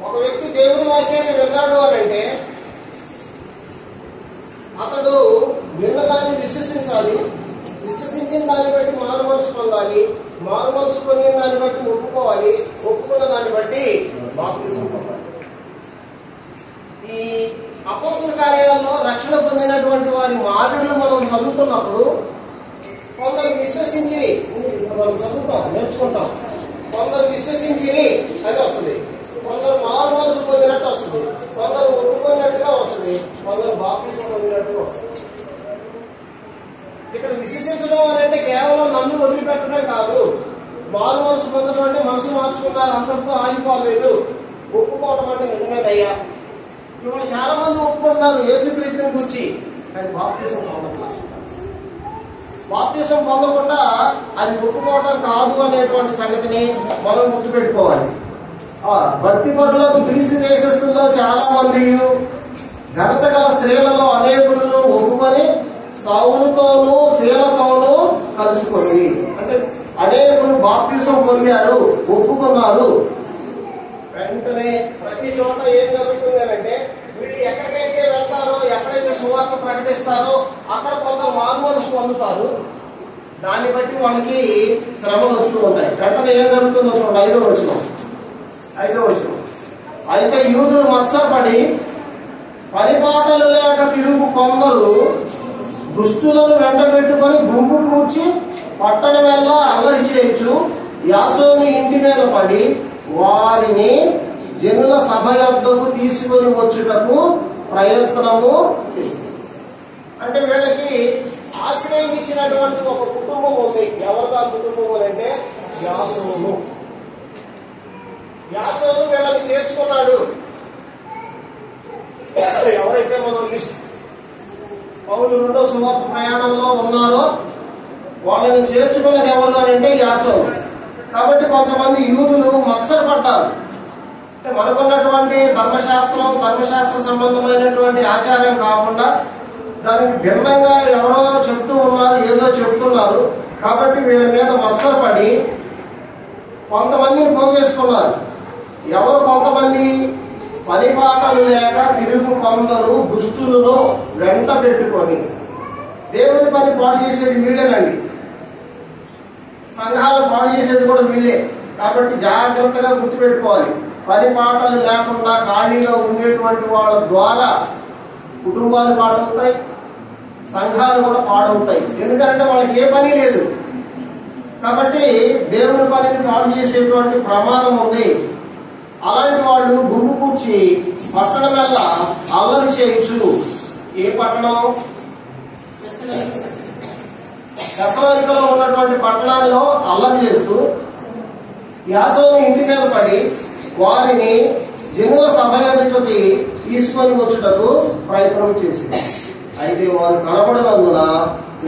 ఒక వ్యక్తి దేవుని వాక్యాన్ని విన్నాడు అంటే అతడు విన్నదాన్ని విశ్వసించాలి, విశ్వసించిన దాన్ని బట్టి మారు మనసు పొందాలి, మారు మనసు పొందిన దాన్ని బట్టి ఒప్పుకోవాలి, ఒప్పుకున్న దాన్ని బట్టి బాప్తిస్మం పొందాలి. ఈ అపోస్తల కార్యాల్లో రక్షణ పొందినటువంటి వారి మాదిరిలు మనం చదువుతున్నప్పుడు కొందరు విశ్వసించి, మనం చదువుతాం, నేర్చుకుంటాం, కొందరు విశ్వసించి అని వస్తుంది, కొందరు మారు మనసు పొందినట్టు వస్తుంది, కొందరు ఒప్పుకున్నట్టుగా వస్తుంది, కొందరు బాప్తిస్మం పొందినట్టుగా వస్తుంది. ఇక్కడ విశ్వసించడం అని అంటే కేవలం నమ్మి వదిలిపెట్టడం కాదు. మారు మనసు పొందడం అంటే మనసు మార్చుకున్నారు, అంతటితో ఆగిపోలేదు. ఒప్పుకోవడం అంటే నిజమేనయ్యా. ఇవాళ చాలా మంది ఒప్పుకున్నారు యేసుక్రీస్తుని గురించి, కానీ బాప్తిస్మం పొందట్లేదు. బాప్తిస్మం పొందకుండా అది ఒప్పుకోవడం కాదు అనేటువంటి సంగతిని మనం గుర్తుపెట్టుకోవాలి. భక్తి పరులకు క్రీస్తు దేశస్తుల్లో చాలా మంది ఘనత గల స్త్రీలలో అనేకులను ఒప్పుకొని సౌలుతోనూ శీలతోనూ కలుసుకొని, అంటే అనేకులు బాప్తిస్మం పొందారు, ఒప్పుకున్నారు. వెంటనే ప్రతి చోట ఏం జరుగుతుంది అంటే వీళ్ళు ఎక్కడికైతే వెళ్తారో, ఎక్కడైతే సువార్త ప్రకటిస్తారో అక్కడ కొంత మారు మనసు పొందుతారు. దాన్ని బట్టి వాళ్ళకి శ్రమలు వస్తూ ఉంటాయి. వెంటనే ఏం జరుగుతుందో చూడండి, 5వ వచనం. అయితే యూదులు మత్సరపడి పనిపాటలు లేక తిరుగు కొందరు దుష్టులను వెంటబెట్టుకొని గుంపు కూర్చి పట్టణం వెళ్ళ అల్లరి చేయొచ్చు, యాసోని ఇంటి మీద పడి వారిని జనుల సభ యొద్దకు తీసుకొని వచ్చుటకు ప్రయత్నము చేసింది. అంటే వీళ్ళకి ఆశ్రయం ఇచ్చినటువంటి ఒక కుటుంబం ఉంది. ఎవరిదా కుటుంబం అంటే యాసోను. యాసోను వీళ్ళని చేర్చుకున్నాడు. ఎవరైతే మనం పౌలు 2వ సువార్త ప్రయాణంలో ఉన్నారో వాళ్ళని చేర్చుకున్నది ఎవరు అని అంటే యాసోను. కాబట్టి కొంతమంది యూదులు మత్సరపడ్డారు. అంటే మనకున్నటువంటి ధర్మశాస్త్ర సంబంధమైనటువంటి ఆచారం కాకుండా దానికి భిన్నంగా ఎవరో చెప్తూ ఉన్నారు, ఏదో చెప్తున్నారు. కాబట్టి వీళ్ళ మీద మత్సరపడి కొంతమందిని పోగేసుకున్నారు. ఎవరు కొంతమంది? పనిపాటలు లేక తిరుగు కొందరు దుష్టులను వెంట పెట్టుకొని. దేవుని పని పాడు చేసేది వీళ్ళేనండి, సంఘాలు పాడు చేసేది కూడా వీళ్ళే. కాబట్టి జాగ్రత్తగా గుర్తుపెట్టుకోవాలి. పని పాటలు లేకుండా ఖాళీగా ఉండేటువంటి వాళ్ళ ద్వారా కుటుంబాలు పాడవుతాయి, సంఘాలు కూడా పాడవుతాయి. ఎందుకంటే వాళ్ళకి ఏ పని లేదు. కాబట్టి దేవుని పనిని పాడు చేసేటువంటి ప్రమాదం ఉంది. అలాంటి వాళ్ళు గుంపు కూర్చి పట్టణం వల్ల అల్లరి చేయొచ్చు. ఏ పట్టణం? తెస్సలోనికలో ఉన్నటువంటి పట్టణాల్లో అల్లరి చేస్తూ యాసోను ఇంటి మీద పడి వారిని జనుల సభ ఎదుటికి తీసుకొని వచ్చుటకు ప్రయత్నం చేసింది. అయితే వారు కనబడినందున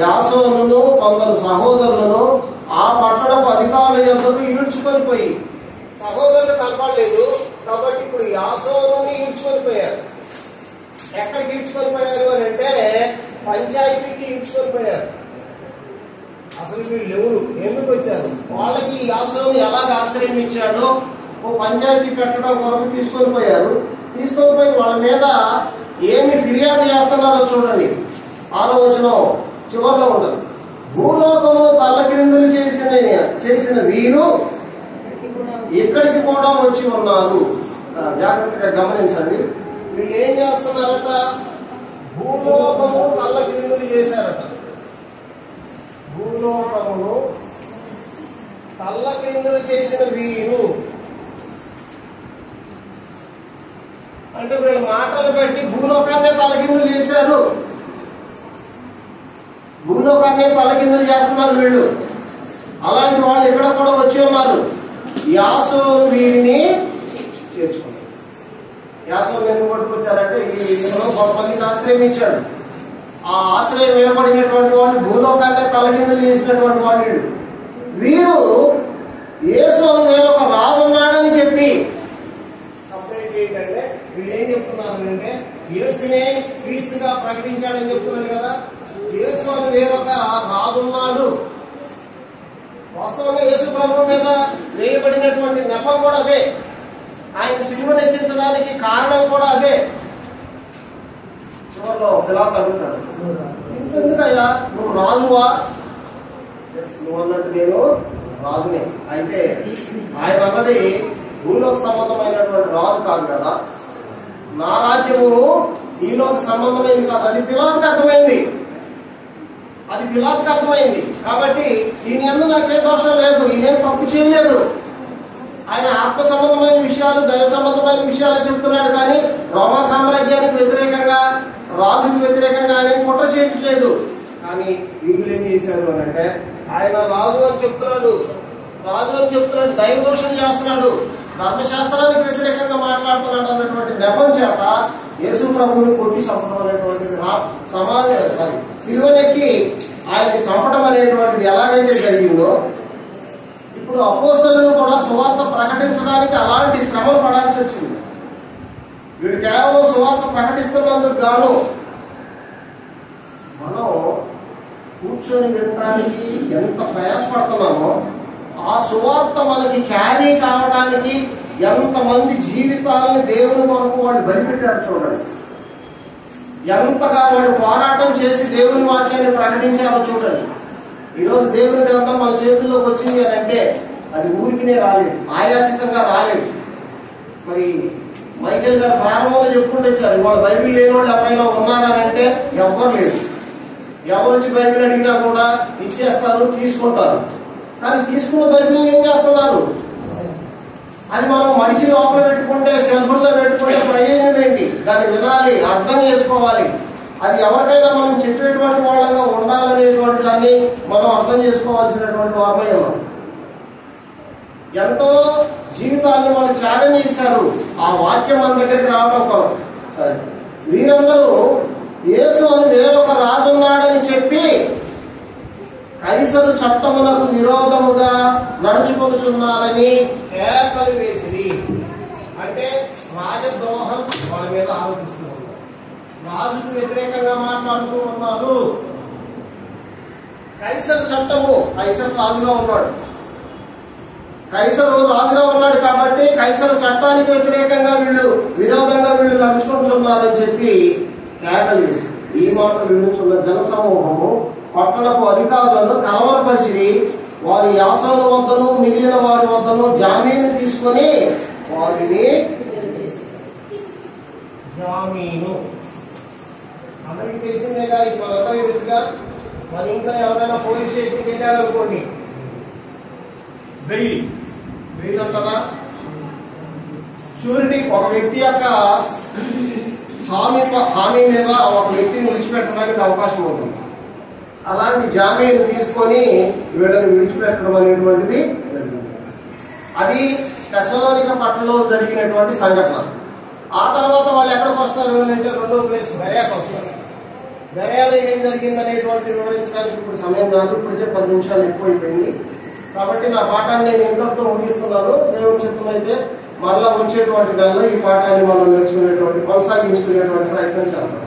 యాసోనును కొందరు సహోదరులను ఆ పట్టణపు అధికారుల యొద్దకు ఈడ్చుకొని పోయి, సహోదరులు కనపడలేదు కాబట్టి ఇప్పుడు యాసోనుని ఈడ్చుకొని పోయారు. ఎక్కడికి ఈడ్చుకొని పోయారు అని అంటే పంచాయతీకి ఈడ్చుకొని పోయారు. అసలు వీళ్ళు ఎవరు, ఎందుకు వచ్చారు, వాళ్ళకి యాసోను ఎలాగ ఆశ్రయం ఇచ్చాడో ఓ పంచాయతీ పెట్టడం కొరకు తీసుకొని పోయారు. తీసుకొని పోయి వాళ్ళ మీద ఏమి ఫిర్యాదు చేస్తున్నారో చూడండి. 6వ వచనం చివరిలో ఉండదు. భూలోకము తల్లకిందులు చేసిన వీరు ఇక్కడికి కూడా వచ్చి ఉన్నారు. జాగ్రత్తగా గమనించండి. వీళ్ళు ఏం చేస్తున్నారట? భూలోకము తల్లకిందులు చేశారట. భూలోకమును తల్లకిందులు చేసిన వీరు అంటే వీళ్ళ మాటలు బట్టి భూలోకాన్నే తలకిందులు చేశారు. భూలోకాన్నే తలకిందులు చేస్తున్నారు వీళ్ళు. అలాంటి వాళ్ళు ఇక్కడ కూడా వచ్చి ఉన్నారు. యాసోను వీరిని చేర్చుకున్నారు. యాసోను ఎందుకు పట్టుకొచ్చారంటే ఇందులో కొంతమందికి ఆశ్రయం ఇచ్చాడు. ఆ ఆశ్రయం ఏర్పడినటువంటి వాళ్ళు భూలోకాన్నే తలకిందులు చేసినటువంటి వాళ్ళు. వీరు యేసు అని వేరొక రాజు ఉన్నాడని చెప్పి కంప్లైంట్ ఏంటంటే వీళ్ళు ఏం చెప్తున్నారు అంటే యేసునే క్రీస్తుగా ప్రకటించాడని చెప్తున్నారు కదా. యేసు అని వేరొక రాజు ఉన్నాడు. వాస్తవంగా యేసు ప్రభువు మీద వేయబడినటువంటి నెపం కూడా అదే. ఆయన సిలువను ఎక్కించడానికి కారణం కూడా అదే. చివరిలో పిలాతు అడుగుతాడు, ఇంకెందుకయ్యా నువ్వు రాజువా? నువ్వు అన్నట్టు నేను రాజునే. అయితే ఆయన అన్నది భూలోక సంబంధమైనటువంటి రాజు కాదు కదా. నా రాజ్యము ఈలోక సంబంధమైంది కాదు. అది పిలాతుకు అర్థమైంది. కాబట్టి ఈయన యందు నాకే దోషం లేదు, ఈయన తప్పు చేయలేదు. ఆయన ఆత్మ సంబంధమైన విషయాలు, దైవ సంబంధమైన విషయాలు చెప్తున్నాడు. కానీ రోమా సామ్రాజ్యానికి వ్యతిరేకంగా, రాజుకి వ్యతిరేకంగా ఆయన కుట్ర చేయట్లేదు. కానీ వీళ్ళు ఏం చేశారు అని అంటే ఆయన రాజు అని చెప్తున్నాడు, దైవ దోషం చేస్తున్నాడు, ధర్మశాస్త్రానికి వ్యతిరేకంగా మాట్లాడుతున్నాడు అన్నటువంటి నెపం చేత యేసు ప్రభువుని కొట్టి చంపడం అనేటువంటిది సిలువనెక్కి ఆయన్ని చంపడం అనేటువంటిది ఎలాగైతే జరిగిందో, ఇప్పుడు అపోస్తలులు కూడా సువార్త ప్రకటించడానికి అలాంటి శ్రమలు పడాల్సి వచ్చింది. వీడు కేవలం సువార్త ప్రకటిస్తున్నందుకు గాను మనం కూర్చొని వినడానికి ఎంత ప్రయాసపడుతున్నామో, ఆ సువార్త మనకి క్యారీ కావడానికి ఎంతమంది జీవితాలని దేవుని కొరకు వాళ్ళు బలిపెట్టారు చూడండి. ఎంతగా వాళ్ళు పోరాటం చేసి దేవుని వాక్యాన్ని ప్రకటించారో చూడండి. ఈరోజు దేవుని గ్రంథం మన చేతుల్లోకి వచ్చింది అని అంటే అది ఊరికినే రాలేదు, ఆయాచితంగా రాలేదు. మరి మైకేల్ గారు ప్రారంభంలో చెప్పుకుంటూ వచ్చారు, ఇవాళ బైబిల్ లేని వాళ్ళు ఎవరైనా ఉన్నారని అంటే ఎవ్వరు లేదు. ఎవరు వచ్చి బైబిల్ అడిగినా కూడా ఇచ్చేస్తారు, తీసుకుంటారు. కానీ తీసుకున్న బైబిల్ని ఏం చేస్తున్నారు? అది మనం మనిషి లోపల పెట్టుకుంటే, సెల్ఫుల్లో పెట్టుకుంటే ప్రయోజనం ఏంటి? దాన్ని వినాలి, అర్థం చేసుకోవాలి. అది ఎవరికైనా మనం చెప్పేటువంటి వాళ్ళగా ఉండాలనేటువంటి దాన్ని మనం అర్థం చేసుకోవాల్సినటువంటి వారమై ఉన్నాం. ఎంతో జీవితాన్ని మనం త్యాగం చేశారు ఆ వాక్యం మన దగ్గరికి రావడం కొరకు. సరే, వీరందరూ యేసు అని వేరొక రాజు ఉన్నాడని చెప్పి కైసరు చట్టములకు విరోధముగా నడుచుకొనుచున్నారని కేకలు వేసిరి. అంటే రాజద్రోహం వాళ్ళ మీద ఆరోపిస్తూ ఉన్నారు, రాజుకు వ్యతిరేకంగా మాట్లాడుతూ ఉన్నారు. కైసరు చట్టము, కైసరు రాజుగా ఉన్నాడు, కాబట్టి కైసరు చట్టానికి వ్యతిరేకంగా విరోధంగా వీళ్ళు నడుచుకుంటున్నారని చెప్పి కేకలు వేసి ఈ మాట వినుచున్న జనసమూహము పట్టణపు అధికారులను కలవరపరిచి వారి యాసోను వద్దను మిగిలిన వారి వద్దను జామీను తీసుకొని వారిని జామీను అందరికీ తెలిసిందేగా, మనందరూ ఎదురుగా మన ఇంట్లో ఎవరైనా పోలీస్ స్టేషన్కి వెళ్ళారనుకోండి, బెయిల్ అంటారా, షూరిటీ ఒక వ్యక్తి యొక్క హామీ మీద ఒక వ్యక్తిని విడిచిపెట్టడానికి అవకాశం ఉంటుంది. అలాంటి జామీను తీసుకొని వీళ్ళని విడిచిపెట్టడం అనేటువంటిది అది తెస్సలోనిక పట్టణంలో జరిగినటువంటి సంఘటన. ఆ తర్వాత వాళ్ళు ఎక్కడికి వస్తారు అంటే రెండో ప్లేస్ బెరయాకు వస్తారు. బెరయాలో ఏం జరిగింది అనేటువంటి వివరించడానికి ఇప్పుడు సమయం కాదు, ఇప్పటికే 10 నిమిషాలు ఎక్కువైపోయింది. కాబట్టి నా పాఠాన్ని నేను ఇంతటితో ముగిస్తున్నాను. దేవుని చిత్తమైతే మరలా వచ్చేటువంటి నెలలో ఈ పాఠాన్ని మనం నేర్చుకునేటువంటి కొనసాగించుకునేటువంటి ప్రయత్నం చేస్తాం.